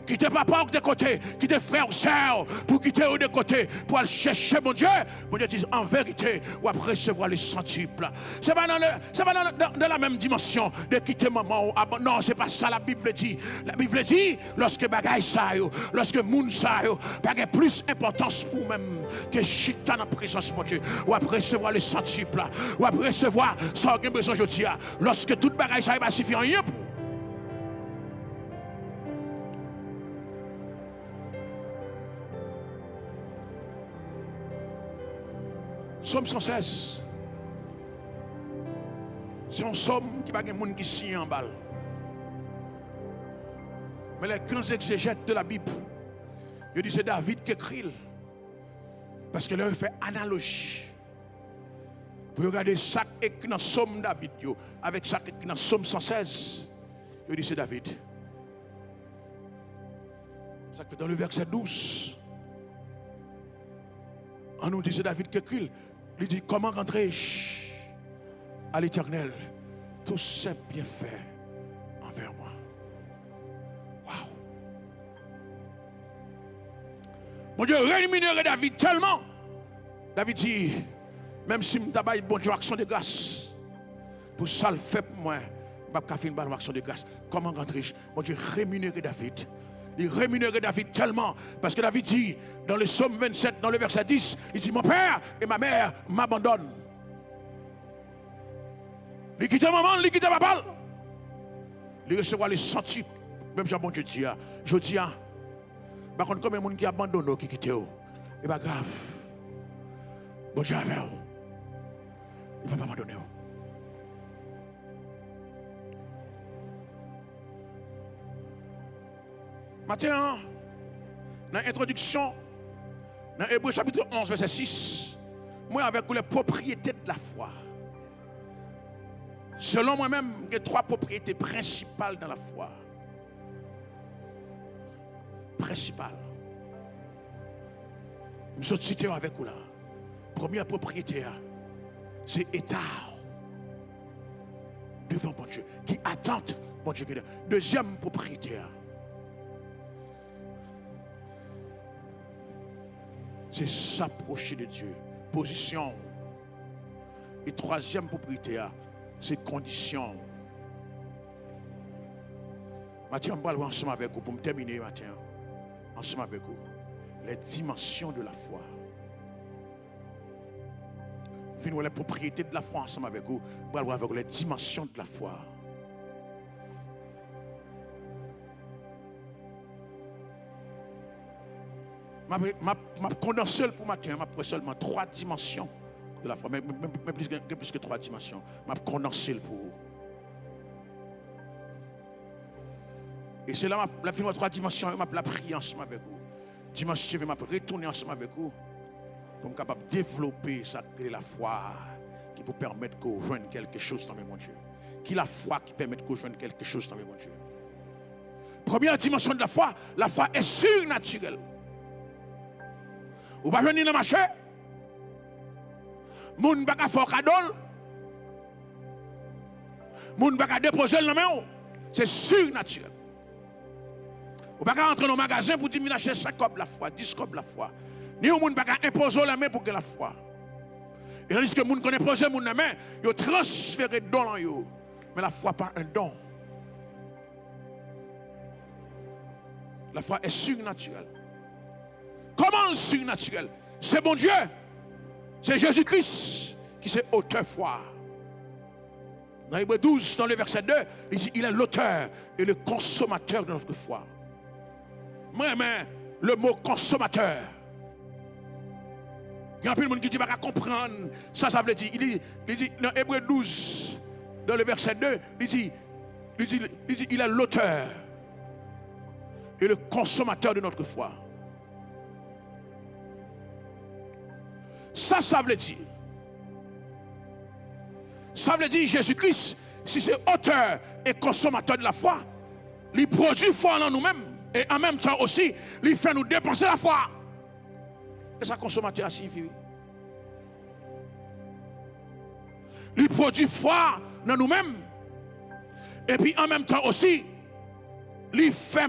quitter papa de côté, quitter frère ou soeur, pour quitter de côté, pour aller chercher mon Dieu. Mon Dieu dit en vérité, ou après recevoir les centuples. C'est pas dans la même dimension de quitter maman. Non, c'est pas ça la Bible dit. La Bible dit, lorsque bagaille ça, lorsque moun ça, bagaille plus importance pour même que chita dans la présence, mon Dieu. Ou après recevoir les centuples, ou après recevoir ça a besoin de dire. Lorsque toute bagaille ça va suffire rien pour. Somme 116. C'est un somme qui va pas de monde qui signe en balle. Mais les grands exégètes de la Bible, ils disent c'est David qui écrit. Parce que là, il fait analogie. Pour regarder ça qui est dans Somme David, avec ça qui est dans Somme 116, il dit c'est David. Ça fait dans le verset 12. On nous dit c'est David qui écrit. Il dit comment rentrer-je à l'Éternel tous ses bienfaits envers moi. Waouh! Mon Dieu, rémunérer David tellement. David dit même si je n'ai bon Dieu action de grâce, pour ça le fait pour moi, je ne peux pas faire une action de grâce. Comment rentrer-je? Mon Dieu, rémunérer David. Il rémunérait David tellement, parce que David dit, dans le psaume 27, dans le verset 10, il dit, mon père et ma mère m'abandonnent. Il quitte maman, il quitte papa. Il recevra les centuples. Même Jean, bon Dieu dit, je dis, par contre, comme un monde qui abandonne, qui quitte, c'est pas grave. Bon Dieu avec vous. Il ne peut pas m'abandonner. Maintenant, dans l'introduction, dans Hébreux chapitre 11, verset 6, moi avec les propriétés de la foi. Selon moi-même, il y a 3 propriétés principales dans la foi. Principales. Je suis cité avec vous là. Première propriété, c'est état devant mon Dieu, qui attend mon Dieu. Deuxième propriété, c'est s'approcher de Dieu. Position. Et troisième propriété, c'est condition. Matin, on va ensemble avec vous pour me terminer, matin. Ensemble avec vous. Les dimensions de la foi. Venez les propriétés de la foi ensemble avec vous. On va voir avec les dimensions de la foi. Je condense pour matin, je seulement 3 dimensions de la foi, mais plus que 3 dimensions. Je condense pour vous. Et c'est là que je vais 3 dimensions, je vais prier ensemble avec vous. Dimanche, je vais retourner ensemble avec vous pour être capable de développer la foi qui peut permettre qu'on joigne quelque chose dans mon Dieu. Qui est la foi qui permet qu'on joigne quelque chose dans mon Dieu. Première dimension de la foi est surnaturelle. Ou pas venir dans le marché, moun pas faire cadeau, moun pas déposer le main, c'est surnaturel. Ou pas rentrer dans le magasin pour dire acheter 5 copes la foi, 10 copes la foi. Ni ou moun pas imposer la main pour que la foi. Et tandis que moun connaît poser moun la main, yo transférer don en yo. Mais la foi pas un don. La foi est surnaturelle. Comment surnaturel? C'est bon Dieu. C'est Jésus-Christ qui est auteur foi. Dans Hébreux 12, dans le verset 2, il dit il est l'auteur et le consommateur de notre foi. Moi, le mot consommateur. Il y a un peu de monde qui dit, pas comprendre. Ça veut dire. Il dit dans Hébreux 12, dans le verset 2, il dit il est l'auteur et le consommateur de notre foi. Ça veut dire. Ça veut dire Jésus-Christ, si c'est auteur et consommateur de la foi, il produit foi en nous-mêmes et en même temps aussi, il fait nous dépenser la foi. Et ça consommateur signifie. Il produit foi en nous-mêmes et puis en même temps aussi, il fait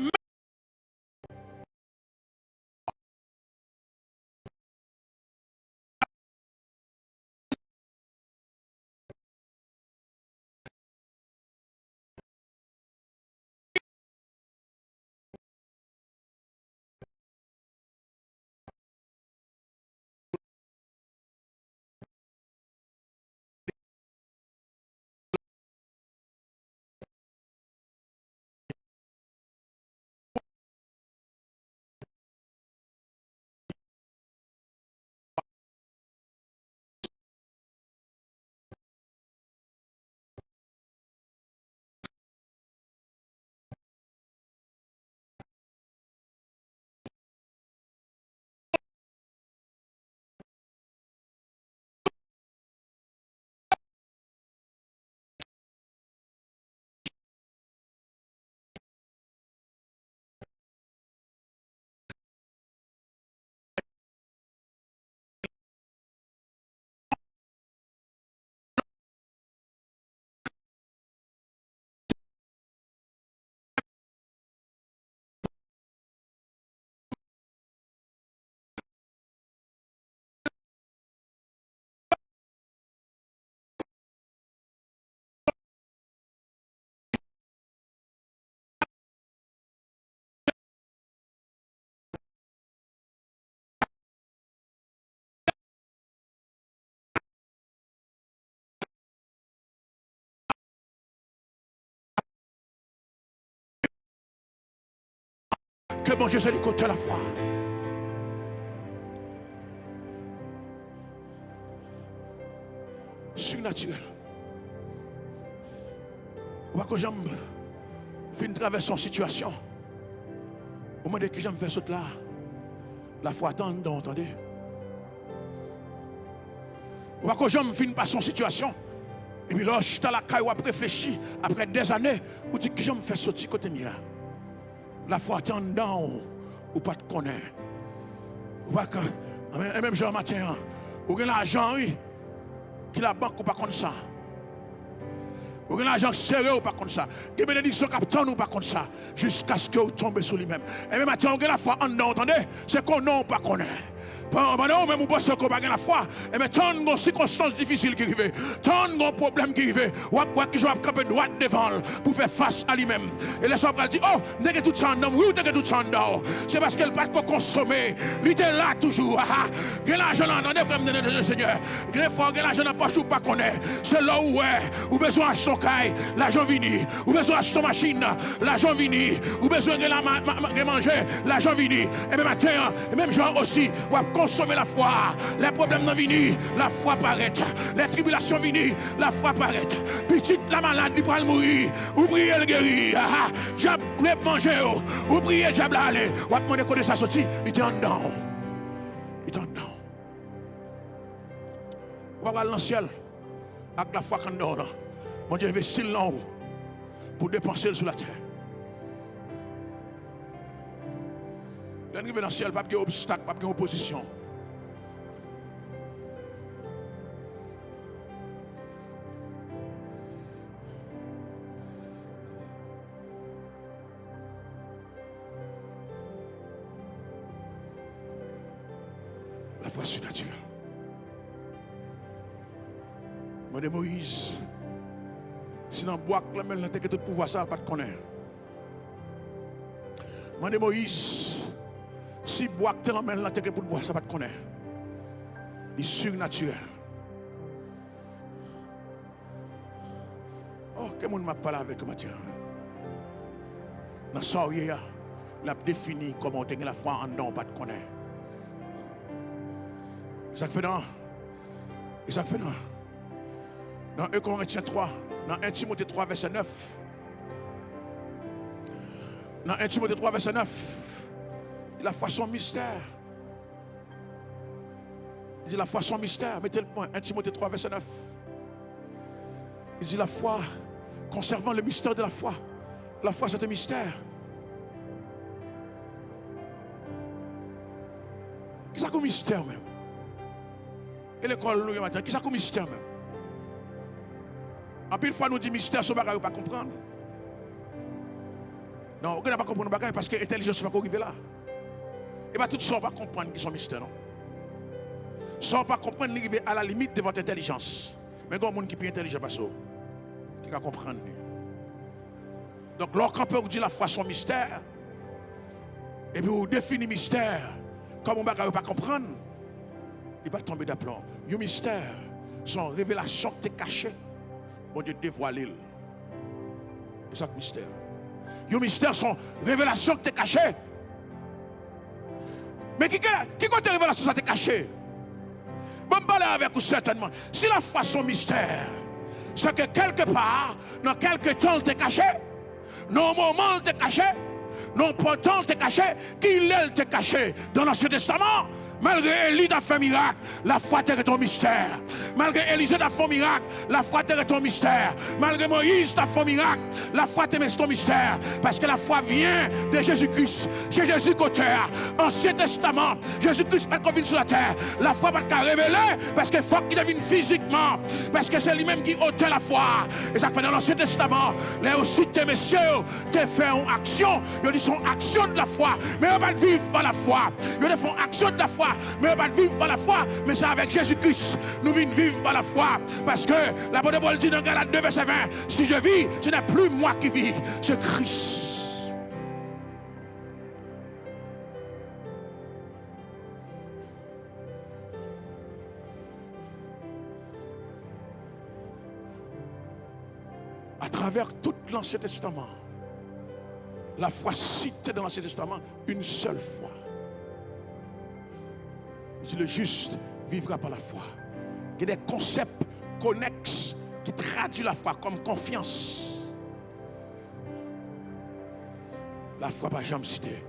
que bon Dieu c'est le côté de la foi. Surnaturel. Ou pas que j'aime faire traverser une situation. Au moment que j'aime faire ce là, la foi attend, entendez. Ou pas que j'aime faire passer une situation. Et puis là, je suis dans la caille, ou après réfléchi, après des années, ou dit que j'aime faire sortir côté mien. La foi attend dedans, ou pas te connaître. Ou pas que, et même Jean matin, ou avez l'argent, oui, qui la banque ou pas comme ça. Ou avez l'argent serré ou pas comme ça. Des bénédictions capitaine ou pas comme ça. Jusqu'à ce que vous tombez sur lui-même. Et même matin, vous avez la foi en dedans, entendez? C'est qu'on n'a pas connaît. Pendant même vous pensez qu'on n'a pas la foi, et mais tant de circonstances difficiles qui arrivent, tant de problèmes qui arrivent, ou qui je vais camper droit devant pour faire face à lui-même. Et les soldats disent, oh, n'est-ce que tout ça en homme, oui, n'est-ce que tout ça en dehors. C'est parce qu'elle n'a pas consommer. Il était là toujours. Il y a l'argent dans le Seigneur. Il y a l'argent dans la poche ou pas connaître. C'est là où ou besoin d'acheter son caille, l'argent vini. Ou besoin d'acheter ton machine, l'argent vini. Ou besoin de manger, l'argent vini. Et même matin, et même gens aussi, ou consommer la foi. Les problèmes non vini, la foi paraît. Les tribulations vini, la foi paraît. Petite la malade, il va mourir. Ou prier le guérir. Diable manger. Ou prier diable aller. Ou demander comment ça sorti, il était en dedans. Il était en dedans. On va aller dans le ciel. Avec la foi qu'on donne. Mon Dieu investit là haut pour dépenser sur la terre. L'arrivée dans le ciel, pas de obstacle, pas de opposition. La foi surnaturelle. Mon Dieu Moïse, si dans le bois, la mêle, que tout pouvoir, ça, pas de connaître. Mon Dieu Moïse, si bois que la mêle, que pour pouvoir, ça, pas de connaître. Il est surnaturel. Oh, que monde m'a parlé avec moi, tiens. Dans ce soir, il a défini comment on la foi en dedans, pas de connaître. Ça fait dans. Et ça fait dans. Dans 1 Corinthiens 3, dans 1 Timothée 3, verset 9. Dans 1 Timothée 3, verset 9, la foi son mystère. Il dit la foi son mystère. Mettez le point. 1 Timothée 3, verset 9. Il dit la foi, conservant le mystère de la foi. La foi, c'est un mystère. Qu'est-ce que c'est un mystère même? Et l'école, nous, matin, qu'est-ce que c'est un mystère même? En plus, une fois, nous dit mystère, ce bagage, pas comprendre. Non, on ne pas comprendre le bagage parce que l'intelligence ne va pas arriver là. Et bien, tout ça, on va comprendre qu'ils sont mystères, non? Ça, on va pas comprendre, arriver à la limite de votre intelligence. Mais il y a des gens qui sont plus intelligents, qui va comprendre. Donc, lorsqu'on peut dire la foi son mystère, et puis on définit mystère, comme on ne va pas comprendre, il va tomber d'aplomb. Le mystère, son révélation qui est cachée. Bon Dieu dévoile. C'est ça le mystère. Le mystère, son révélation qui est cachée. Mais qui côté révélation ça t'est caché? Bon, je parler avec vous certainement. Si la foi son mystère, c'est que quelque part, dans quelque temps, t'es caché, dans un moment, t'es caché, dans un temps, t'es caché, qu'il t'est caché dans l'Ancien Testament. Malgré Élie a fait miracle, la foi est ton mystère. Malgré Élisée a fait miracle, la foi est ton mystère. Malgré Moïse a fait miracle, la foi est ton mystère. Parce que la foi vient de Jésus-Christ. C'est Jésus qu'auteur. Ancien Testament, Jésus-Christ pas venu sur la terre. La foi pas qu'à révéler parce qu'il faut qu'il devienne physiquement. Parce que c'est lui-même qui ôte la foi. Et ça fait dans l'Ancien Testament, là aussi tes messieurs, te fait une action. Ils disent son action de la foi, mais on va vivre par la foi. Ils font action de la foi. Mais on va vivre par la foi, mais c'est avec Jésus-Christ. Nous venons vivre par la foi. Parce que la bonne Paul dit dans Galates 2, verset 20, si je vis, ce n'est plus moi qui vis, c'est Christ. À travers tout l'Ancien Testament, la foi citée dans l'Ancien Testament, une seule fois. Le juste vivra par la foi. Il y a des concepts connexes qui traduisent la foi comme confiance. La foi pas jamais citée.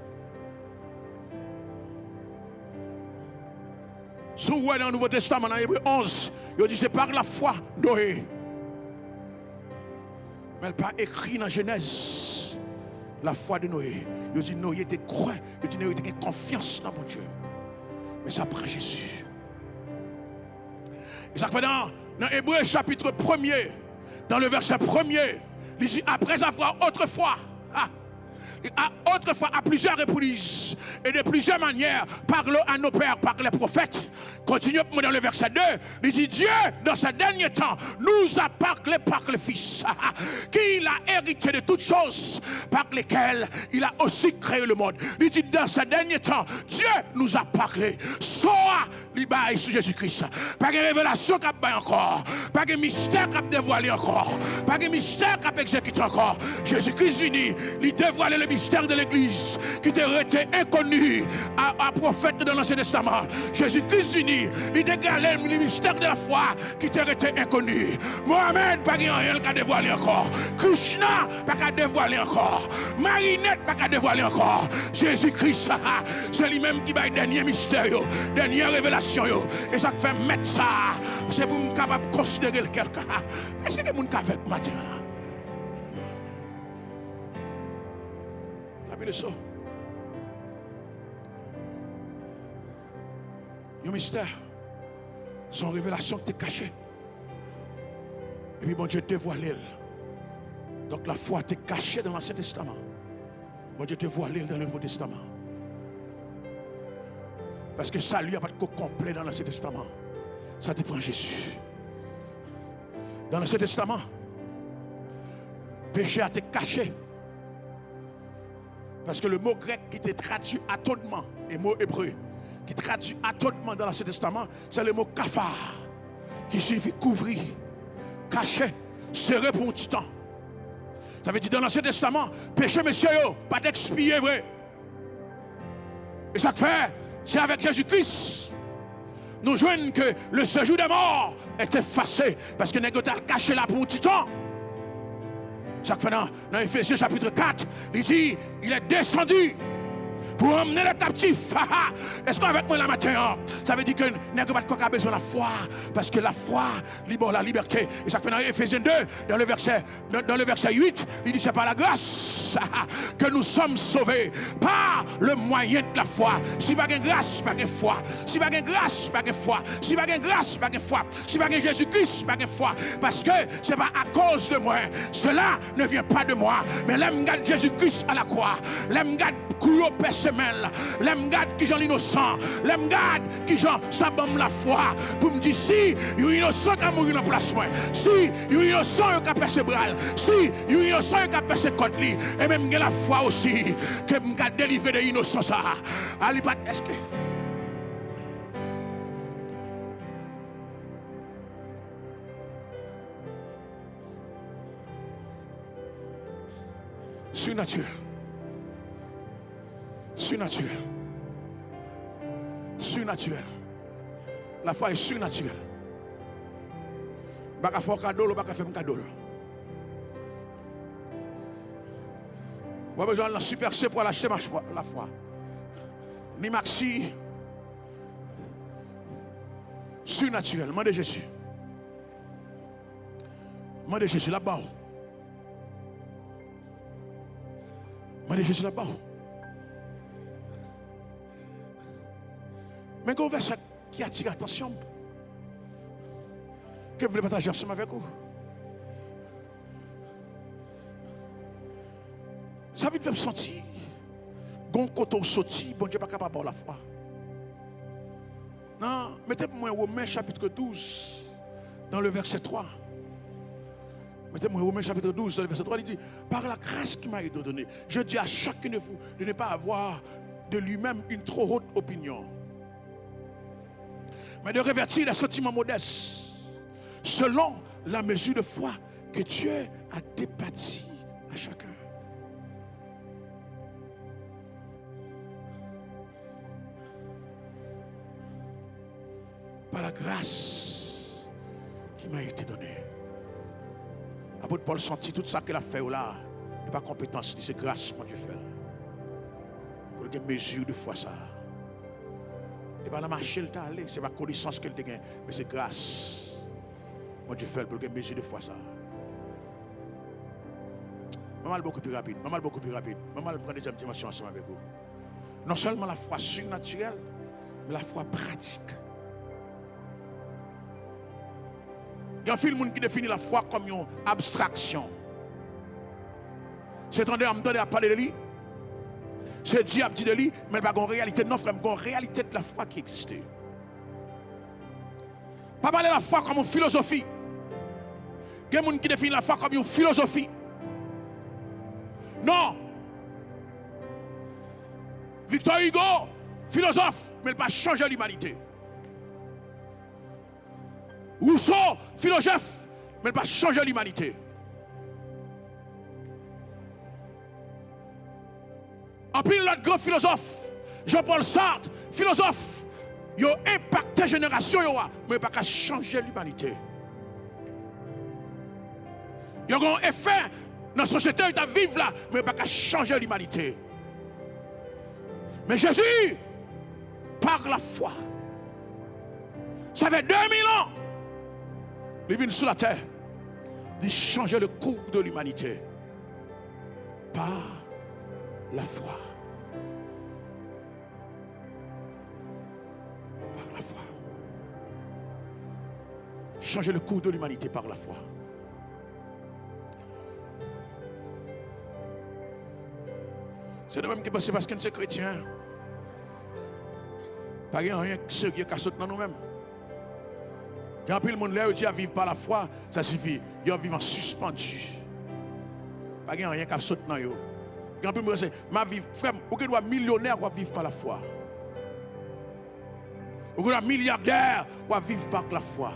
Si vous voyez dans le Nouveau Testament, dans Hébreux 11, il dit c'est par la foi Noé. Mais elle n'est pas écrit dans Genèse. La foi de Noé. Il dit Noé était croix. Il dit Noé était confiance dans mon Dieu. Mais ça prend Jésus. Et ça fait dans Hébreux chapitre 1er, dans le verset 1er, il dit après avoir autrefois autrefois à plusieurs reprises et de plusieurs manières, parlons à nos pères par les prophètes. Continuons dans le verset 2. Il dit Dieu, dans ces derniers temps, nous a parlé par le Fils, qu'il a hérité de toutes choses, par lesquelles il a aussi créé le monde. Il dit dans ces derniers temps, Dieu nous a parlé. Soit l'Ibaï sur Jésus-Christ. Pas de révélation qui a encore. Pas de mystère qui a dévoilé encore. Pas de mystère qui a exécuté encore. Jésus-Christ uni, il dévoilé le mystère de l'Église qui était resté inconnu à prophète dans l'Ancien Testament. Jésus-Christ uni, il dégalait le mystère de la foi qui était resté inconnu. Mohamed, pas rien qui a dévoilé encore. Krishna, pas qu'à dévoiler encore. Marinette, pas qu'à dévoiler encore. Jésus-Christ, c'est lui-même qui va le dernier mystère, dernière révélation. Et ça fait mettre ça, c'est pour nous capable de considérer quelqu'un. Est-ce que vous êtes avec matin? La Bible est ça. Il y a un mystère. Son révélation qui est cachée. Et puis bon Dieu dévoilé. Donc la foi était cachée dans l'Ancien Testament. Bon Dieu dévoilé dans le Nouveau Testament. Parce que ça, lui, n'a pas de complet dans l'Ancien Testament. Ça dépend de Jésus. Dans l'Ancien Testament, péché a été caché. Parce que le mot grec qui était traduit atodement, et mot hébreu, qui traduit atodement dans l'Ancien Testament, c'est le mot kafar, qui signifie couvrir, cacher, serrer pour un petit temps. Ça veut dire dans l'Ancien Testament, péché, monsieur, pas d'expier, vrai. Et ça fait, c'est avec Jésus-Christ. Nous jouons que le séjour des morts est effacé parce que nous avons caché là pour un petit temps. Ça fait dans Éphésiens chapitre 4, il dit, il est descendu pour emmener les captifs. Est-ce qu'avec moi la matin, ça veut dire que nous n'avons pas besoin de la foi, parce que la foi libère la liberté. Et ça fait dans Éphésiens 2, dans le verset 8, il dit c'est par la grâce que nous sommes sauvés, par le moyen de la foi. Si pas de grâce, pas de foi. Si pas de grâce, pas de foi. Si pas de grâce, pas de foi. Si pas de Jésus-Christ, pas de foi. Parce que ce n'est pas à cause de moi. Cela ne vient pas de moi. Mais l'aime garde Jésus-Christ à la croix. L'aime garde couillot personnel. L'aime garde qui j'en innocent. L'aime garde qui j'en sabam la foi. Pour me dire si il y a innocent qui a mouru dans place moi. Si il y a innocent qui a percé bras. Si il y a innocent qui a percé côte. Et même la foi aussi que me délivrer de l'innocence. Est-ce que surnaturel. Surnaturel. Surnaturel. La foi est surnaturelle. Pas qu'à faire cadeau, pas qu'à faire un cadeau. Vous avez besoin d'un super C pour acheter la foi. Ni maxi. Surnaturel. Demandez Jésus. Demandez Jésus là-bas. Demandez Jésus là-bas. Mais il y a un verset qui attire l'attention. Que vous voulez partager ensemble avec vous? Ça veut dire sentir. Gon koto sorti, bon Dieu pas capable d'avoir la foi. Non, mettez-moi Romains chapitre 12 dans le verset 3. Mettez-moi Romains chapitre 12 dans le verset 3, il dit par la grâce qui m'a été donnée, je dis à chacun de vous de ne pas avoir de lui-même une trop haute opinion, mais de revêtir des sentiments modestes selon la mesure de foi que Dieu a départie à chacun. Par la grâce qui m'a été donnée. Apôtre Paul sentit tout ça qu'il a fait là, et pas compétence, c'est grâce que Dieu fait. Pour qu'il y ait mesure de foi ça. Et pas la marche elle t'a allé, c'est pas connaissance qu'elle dégaine, mais c'est grâce. Moi Dieu fait pour qu'il y ait mesure de foi ça. Maman beaucoup plus rapide, maman beaucoup plus rapide. Maman prend des dimensions ensemble avec vous. Non seulement la foi surnaturelle, mais la foi pratique. Il y a un film qui définit la foi comme une abstraction. C'est entendez à parler de lui, C'est diable dit de lui, mais pas une réalité. Non, frère, une réalité de la foi qui existait. Pas parler de la foi comme une philosophie. Il y a des gens qui définissent la foi comme une philosophie. Non. Victor Hugo, philosophe, mais il n'a pas changé l'humanité. Rousseau, philosophe, mais il n'a pas changé l'humanité. En plus, l'autre grand philosophe, Jean-Paul Sartre, philosophe, il a impacté la génération, mais il n'a pas changé l'humanité. Il y a un effet dans la société où il vivre là, mais il n'a pas changer l'humanité. Mais Jésus, par la foi, ça fait 2000 ans, il vient sur la terre, il changeait le cours de l'humanité. Par la foi. Par la foi. Changer le cours de l'humanité par la foi. C'est de même qui pense parce que nous sommes chrétiens. Pas rien de sérieux qui saute dans nous-mêmes. Il y a un peu de monde là qui dit à vivre par la foi, ça suffit. Ils vivent en suspendu. Pas rien qui saute dans eux. Il y a un peu de monde qui dit, ma vie, frère, vous doit millionnaire ou vivre par la foi. Vous doit milliardaire ou vivre par la foi.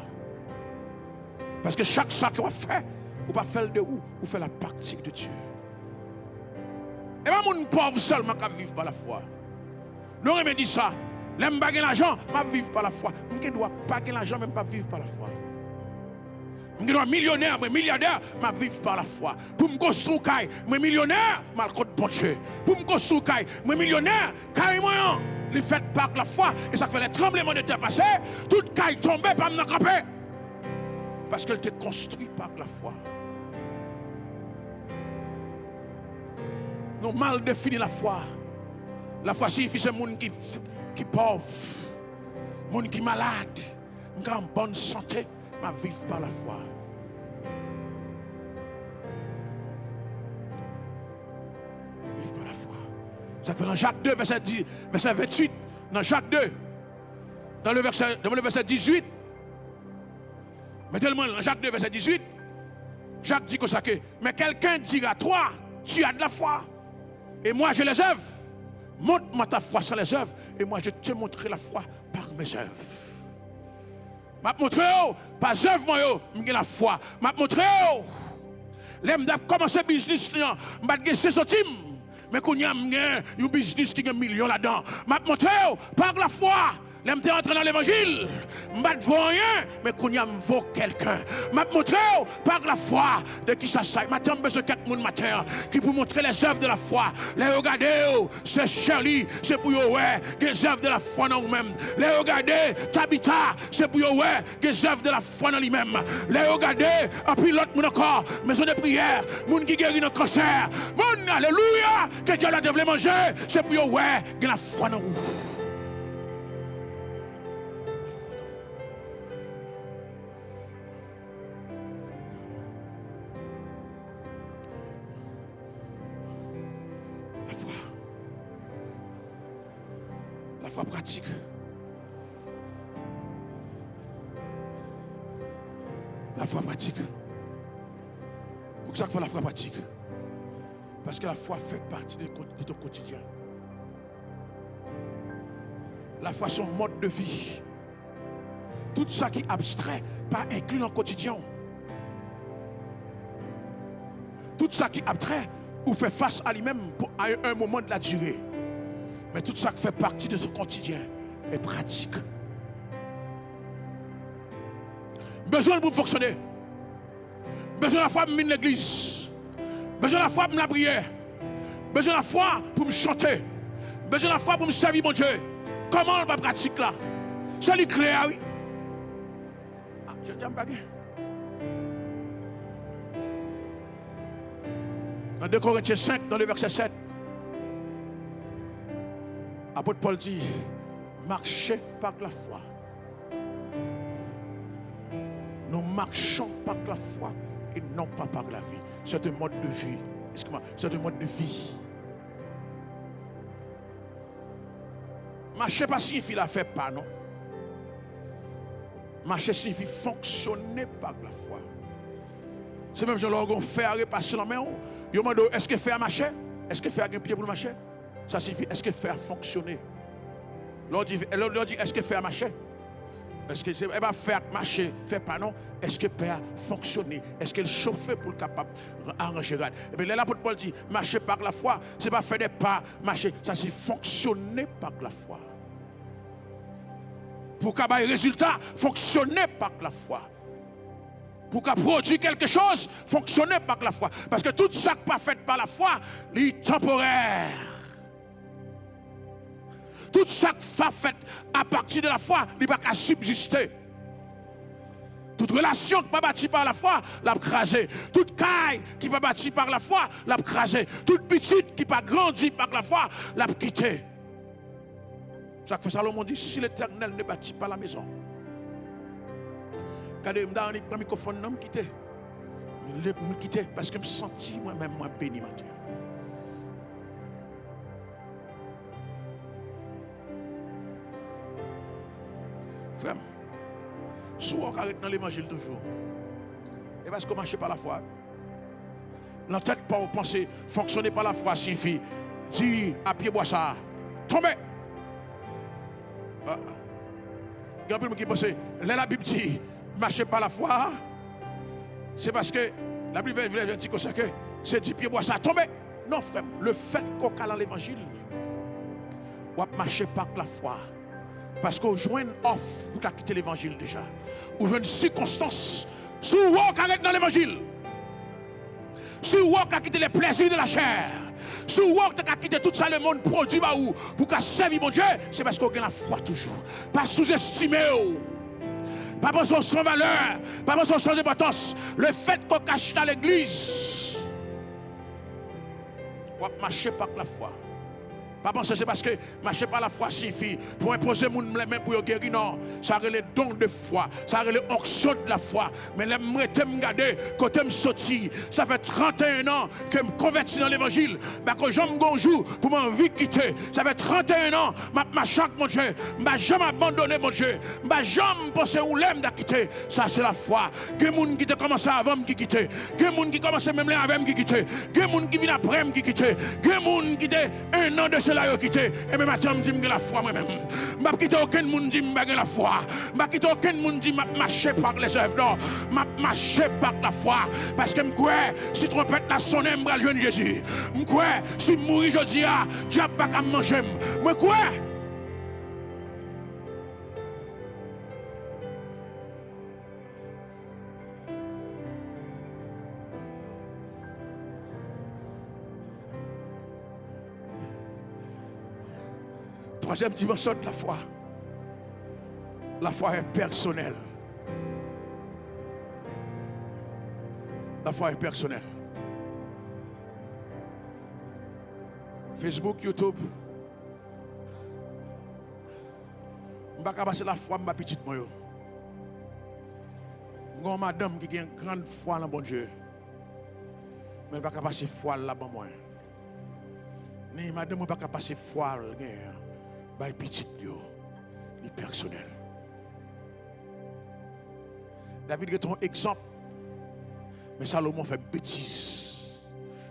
Parce que chaque chose qu'on fait, vous ne pas faire de où, vous faites la partie de Dieu. Et pas mon pauvre seulement qui vivre par la foi. Nous on me dit ça. L'aime pas l'argent, pas vivre par la foi. Je ne dois pas gagner l'argent, même pas vivre par la foi. Je dois millionnaire, mais milliardaire, ma vivre par la foi. Pour me construire caille, mais millionnaire, mal contre bon Dieu. Pour me construire caille, mais millionnaire, caille moyen, les fait par la foi. Et ça fait les tremblements de terre passer, toute caille tombée, pas me camper. Parce qu'elle était construite par la foi. Nous mal défini la foi. La foi signifie c'est monde qui pauvre, monde qui malade, qui en bonne santé, mais vivre par la foi. Vivre par la foi. Ça fait dans Jacques 2, verset 28, dans Jacques 2, dans le verset 18, mettez-le moi dans Jacques 2, verset 18, Jacques dit que ça que, mais quelqu'un dira, toi, tu as de la foi. Et moi, j'ai les œuvres. Montre-moi ta foi sans les œuvres. Et moi, je te montrerai la foi par mes œuvres. Je vais te montrer, par œuvres, moi, j'ai la foi. Je vais te montrer, l'aime d'ab commencer le business, je vais te gagner centimes. Mais quand il y a un business qui a 1 million là-dedans, je vais te montrer, par la foi. L'aime t'es entré dans l'évangile, je ne vais rien, mais qu'on y a vaut quelqu'un. Je vais te montrer par la foi de qui ça s'aille. Maintenant, je besoin de quelqu'un matin qui peut montrer les œuvres de la foi. Les regarder, c'est Shirley, c'est pour vous, ouais, des œuvres de la foi dans vous-même. Les regarder, Tabitha, c'est pour vous, ouais, des œuvres de la foi dans lui-même. Les regarder, et puis l'autre, mon encore, maison de prière, mon qui guérit le cancer. Mon alléluia, que Dieu a devait manger, c'est pour vous, ouais, de la foi dans vous. La foi pratique. La foi pratique. Pour ça qu'il faut la foi pratique. Parce que la foi fait partie de ton quotidien. La foi, son mode de vie. Tout ça qui est abstrait, pas inclus dans le quotidien. Tout ça qui est abstrait, ou fait face à lui-même à un moment de la durée. Mais tout ça qui fait partie de son quotidien est pratique. Besoin pour fonctionner. Besoin de la foi pour mener l'église. Besoin de la foi pour la prière. Besoin de la foi pour me chanter. Besoin de la foi pour me servir mon Dieu. Comment on va pratiquer là? C'est le clair, oui. Ah, je dis un baguette. Dans 2 Corinthiens 5, dans le verset 7. Apôtre Paul dit, marchez par la foi. Nous marchons par la foi et non pas par la vie. C'est un mode de vie. Excuse-moi, c'est un mode de vie. Marcher pas signifie la faire pas, non. Marcher signifie fonctionner par la foi. C'est même genre qu'on fait à repasser la main. Yo demande est-ce que faire marcher? Est-ce que faire un pied pour marcher? Ça signifie est-ce que faire fonctionner? L'on dit est-ce que faire marcher? Est-ce que c'est pas faire marcher, faire pas non? Est-ce que faire fonctionner? Est-ce qu'elle chauffe pour le capable arranger? Et bien là l'apôtre Paul dit marcher par la foi, c'est pas faire des pas, marcher, ça c'est fonctionner par la foi. Pour qu'il y ait résultat, fonctionner par la foi. Pour qu'il produise quelque chose, fonctionner par la foi. Parce que tout ça qui n'est pas fait par la foi, est temporaire. Tout ça qui est fait à partir de la foi, il n'est pas qu'à subsister. Toute relation qui n'est pas bâtie par la foi, l'a crasé. Toute caille qui n'est pas bâtie par la foi, l'a crasé. Toute petite qui n'est pas grandie par la foi, l'a quitté. Ça fait Salomon dit, si l'Éternel ne bâtit pas la maison, regardez, je prends le microphone, je me quitte. Je me quitte parce que je me sens moi-même moins béni, Mathieu. Frère, si on arrête dans l'évangile toujours, et parce qu'on ne marche pas la foi, la tête pas penser, fonctionner par la foi signifie dire à pied bois ça, tomber. Il y a quelqu'un qui pense, la Bible dit, marcher par la foi, c'est parce que la Bible dit que c'est du pied bois ça tomber. Non, frère, le fait qu'on a dans l'évangile, on va marcher par la foi. Parce qu'on joue une offre pour quitter l'évangile déjà. Ou joue une circonstance. Si on arrête dans l'évangile, si on a quitté les plaisirs de la chair, si on a quitté tout ça, le monde produit pour servir mon Dieu, c'est parce qu'on a la foi toujours. Pas sous-estimer. Pas penser sans valeur, pas penser sans importance. Le fait qu'on cache dans l'église, on va marcher par la foi. Pas penser c'est parce que marcher par la foi signifie pour imposer mon main pour guérir. Non, ça a les dons de foi, ça a les onctions de la foi. Mais les m'rete m'garder côté me sorti, ça fait 31 ans que me converti dans l'évangile. Bah que j'aime gonjou pour m'envie quitter. Ça fait 31 ans m'a chaque mon Dieu, m'a jamais abandonné mon Dieu, m'a jamais pensé où l'aime d'a quitter. Ça c'est la foi. Que moun qui te commence avant me qui quitter, que moun qui commence même là avec me qui quitter, que moun qui vient après me qui quitter, que moun qui te un an de là yo quitté et même matin me dit la foi moi même m'a quitté aucun monde dit m'a la foi m'a quitté aucun monde dit m'a marcher par les œuvres non m'a marcher par la foi parce que me crois si trompette la sonne me bral jeune Jésus me crois si mourir jodi a diable pas qu'à manger me crois. Troisième dimension de la foi. La foi est personnelle. La foi est personnelle. Facebook, YouTube. Je ne vais pas passer la foi ma petite moi. Je suis madame qui a une grande foi dans mon Dieu. Mais je ne vais pas passer foi là-bas moi. Ni madame ne vais pas passer foi là. By petit yo, ni personnel. David est un exemple, mais Salomon fait bêtise.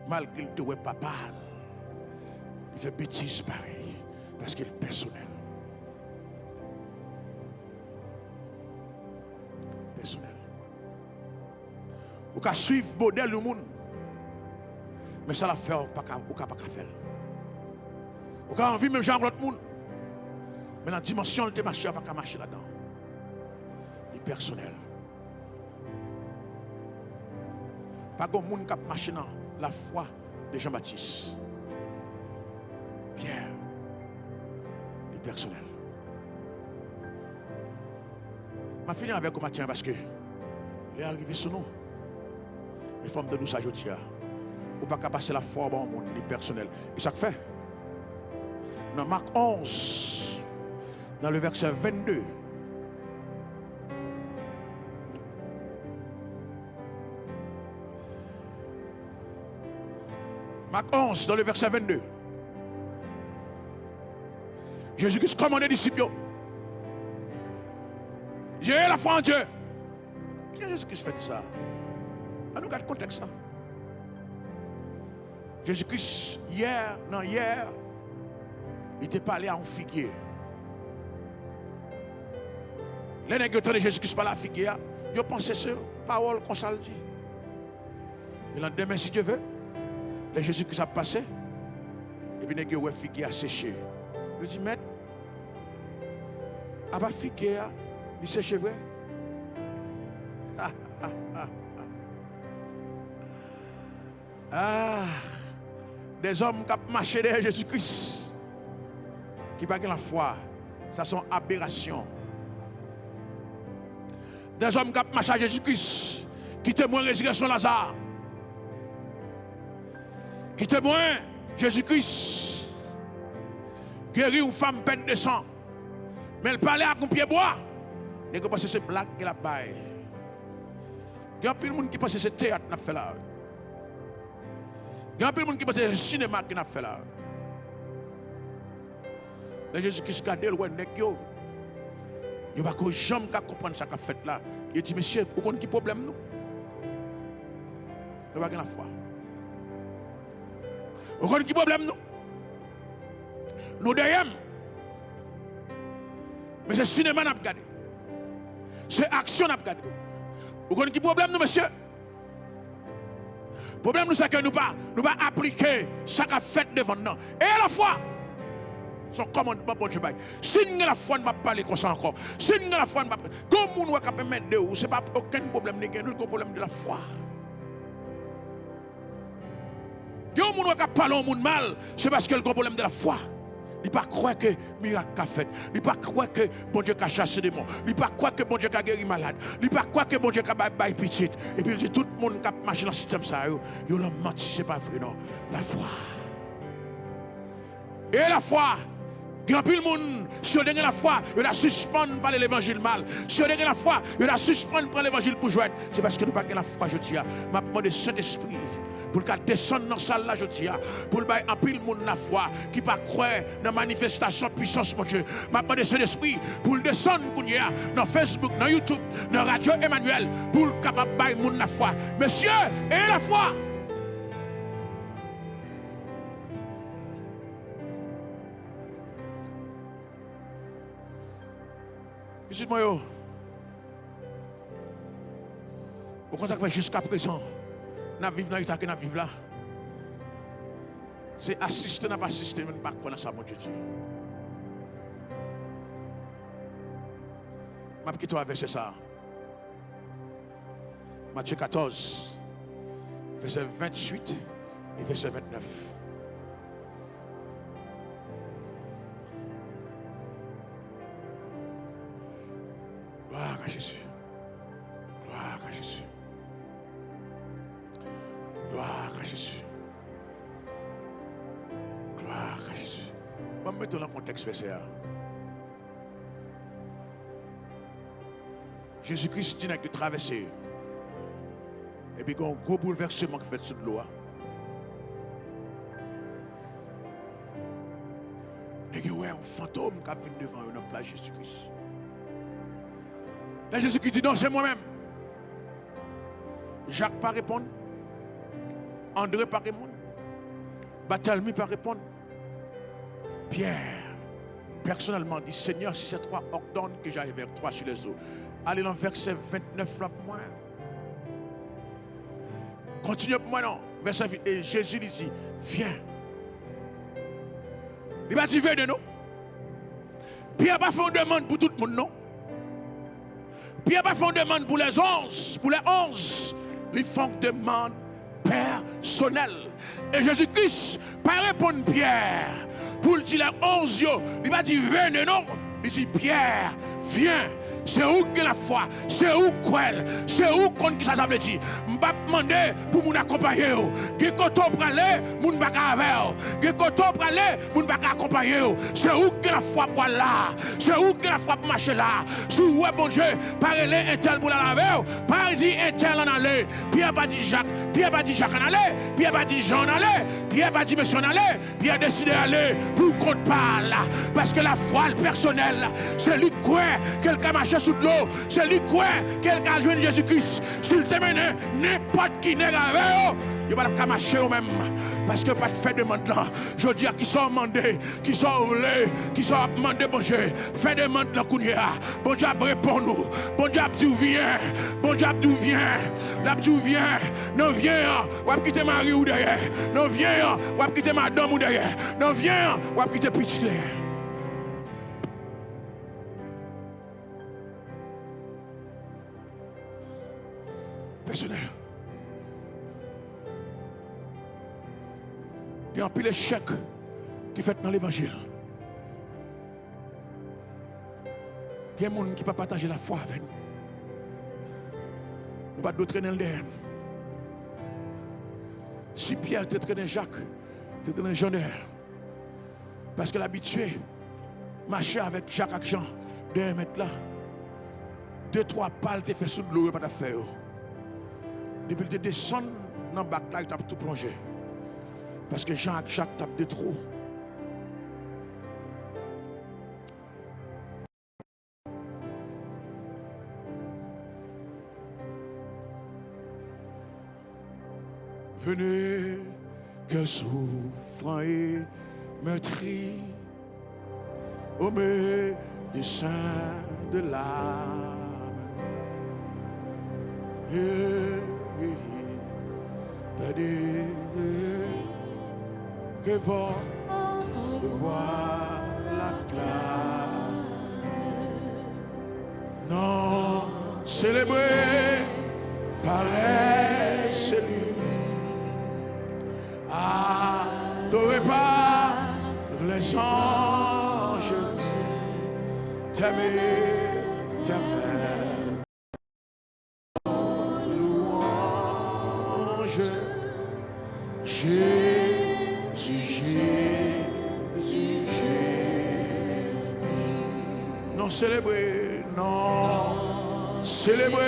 Malgré le ouais papa, il fait bêtise pareil, parce qu'il est personnel. Personnel. Vous pouvez suivre le modèle du monde, mais ça la fait, vous ne pouvez pas faire. Vous pouvez envie même genre l'autre monde. Mais la dimension de marcher, on ne va pas marcher là-dedans. C'est personnel. Pas de monde qui marche dans la foi de Jean-Baptiste. Pierre. C'est personnel. Je vais finir avec vous matin parce que il est arrivé sur nous. Les femmes de nous, ça, je dis. On ne va pas passer la foi au monde, c'est personnel. Et ça fait. Dans Marc 11. Dans le verset 22. Marc 11, dans le verset 22. Jésus-Christ commandait les disciples. J'ai la foi en Dieu. Qui est Jésus-Christ fait ça? On nous regarde le contexte. Jésus-Christ, hier, il était parlé à un figuier. Les nègres de Jésus-Christ parlent à un figuier. Ils pensaient ce parole qu'on s'en dit. Et le demain, si Dieu veut, les Jésus-Christ a passé. Et puis les nègres, figuier a séché. Il dit, maître, à pas figuier, il séché vrai. Des hommes qui ont marché derrière Jésus-Christ, qui n'ont pas la foi, ça sont aberrations. Des hommes qui ont marché à Jésus-Christ, qui témoignent la résurrection de Lazare, qui témoignent Jésus-Christ, guéri une femme peine de sang, mais elle parlait à un pied bois. Et que c'est blague qu'elle a baillé. Il y a plein de monde qui pense que c'est théâtre qu'on a fait là. Il y a plein de monde qui pense que c'est le cinéma qu'on a fait là. Mais Jésus-Christ a dit, il n'y a pas que jamais comprendre ce qu'on a fait là. Il dit, monsieur, vous connaissez quel problème nous? Il n'y a pas de la foi. Vous connaissez quel problème nous? Nous d'ailleurs. Mais c'est le cinéma qu'on a regardé. C'est l'action qu'on a regardé. Vous connaissez quel problème nous, monsieur? Le problème, c'est que nous ne pouvons pas appliquer ce qu'on a fait devant nous. Et à la fois, son commandement, bon Dieu, si nous avons la foi, nous ne pouvons pas parler comme ça encore. Si nous avons la foi, nous ne pouvons pas. Comme nous ne pouvons pas mettre de vous, ce n'est pas aucun problème, nous avons le problème de la foi. Nous ne pouvons pas parler au monde mal, c'est parce que le problème de la foi. Il ne pas croire que miracle a fait. Il ne pas croire que bon Dieu a chassé des démons. Il ne pas croire que bon Dieu a guéri malade. Il ne pas croire que bon Dieu a baillé petit. Et puis il dit tout le monde qui a marché dans le système ça, il a menti, ce n'est pas vrai non. La foi. Et la foi. Grand pile monde, si on a la foi, il a suspendre par l'évangile mal. Si on a la foi, il a suspendre par l'évangile pour jouer. C'est parce que nous n'avons pas la foi, je dis. Je demande le Saint-Esprit. Pour qu'elle descende dans la salle là, je dis, pour qu'il y ait un pile monde la foi qui ne pas croire dans la manifestation de puissance, mon Dieu. Je demande cet esprit pour le descendre dans Facebook, dans YouTube, dans Radio Emmanuel, pour le capable de monde la foi. Monsieur, et la foi. Dites-moi, pourquoi ça fait jusqu'à présent? Nous vivons dans l'état que nous vivons là. C'est assister, n'a pas assister, mais pas connaître ça, mon Dieu. Je vais quitter avec ça. Matthieu 14, verset 28 et verset 29. Gloire à Jésus. Gloire à Jésus. Gloire à Jésus. Gloire à Jésus. On va mettre dans le contexte verset. Jésus-Christ dit que traverser. Et puis il y a un gros bouleversement qui fait sous l'eau. Il y a un fantôme qui vient devant une place de Jésus-Christ. Là, Jésus-Christ dit non, c'est moi-même. Jacques pas répondre. André pas répondre. Barthélemy pas répondre. Pierre, personnellement, dit Seigneur, si c'est toi, ordonne que j'aille vers toi sur les eaux. Allez dans verset 29 là pour moi. Continuez pour moi, non. Verset 8. Et Jésus lui dit, viens. Il va dire, viens de nous. Pierre n'a pas fait une demande pour tout le monde, non. Pierre n'a pas fait une demande pour les 11. Pour les 11, ils font une demande personnelle. Et Jésus-Christ, pas répondre Pierre. Pour dire les 11, il va dire, viens de nous. Il dit, Pierre, viens. C'est où que la foi, c'est où quoi, c'est où qu'on qui ça veut dire. M'pa demander pour nous accompagner. Que quand on prale, moun pas avec. Que quand on prale, moun pas accompagner. C'est où que la foi pour là, c'est où que la foi pour marcher là. Si ouais bon Dieu, parler un tel pour la laver, par dire un tel en aller. Pierre pas dit Jacques, Pierre pas dit Jacques en aller, Pierre pas dit Jean en aller, Pierre pas dit monsieur en aller, Pierre décidé d'aller pour qu'on parle. Parce que la foi personnelle, c'est lui quoi quelqu'un marche sous de l'eau, c'est lui quoi quelqu'un a joué Jésus-Christ. S'il te mène n'importe qui n'est avec il va pas marcher au même. Parce que pas de fait demande là. Je dis à qui sont demandés, qui sont roulés, qui sont demandés, bon Dieu. Fait demande là qu'on y a. Bon Dieu répond nous. Bon Dieu dit viens. Bon Dieu dit viens. Là dit viens. Non viens. Ou va quitter mari ou derrière. Non viens. Ou va quitter madame ou derrière. Non viens. Ou va quitter petit derrière. Personnel. Il y a un pile échec qui fait dans l'évangile. Il y a des gens qui ne peuvent pas partager la foi avec nous. Nous ne pouvons pas traîner le derrière. Si Pierre te traîné Jacques, te traîné Jean derrière. Parce que l'habitué, marcher avec Jacques et Jean, derrière mettre là, 2-3 pales te fait sous de l'eau, pas de faire. Depuis que tu descends dans le bac là, tu as tout plongé. Parce que Jean et Jacques tapent de trop. Venez, que souffrant et meurtri, au médecin de l'âme. Que votre voix l'acclame. Non, célébré par les cellules, adoré par les anges, t'aimer, louange, Jésus, non célébré, non célébré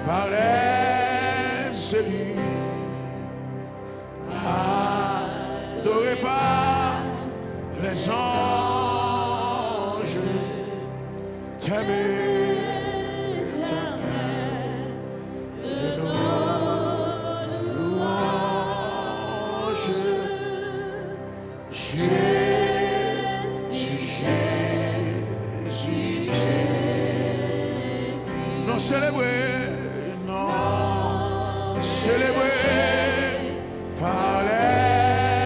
par les élus, adoré par les anges, t'aimer. Célébrer, non, célébrer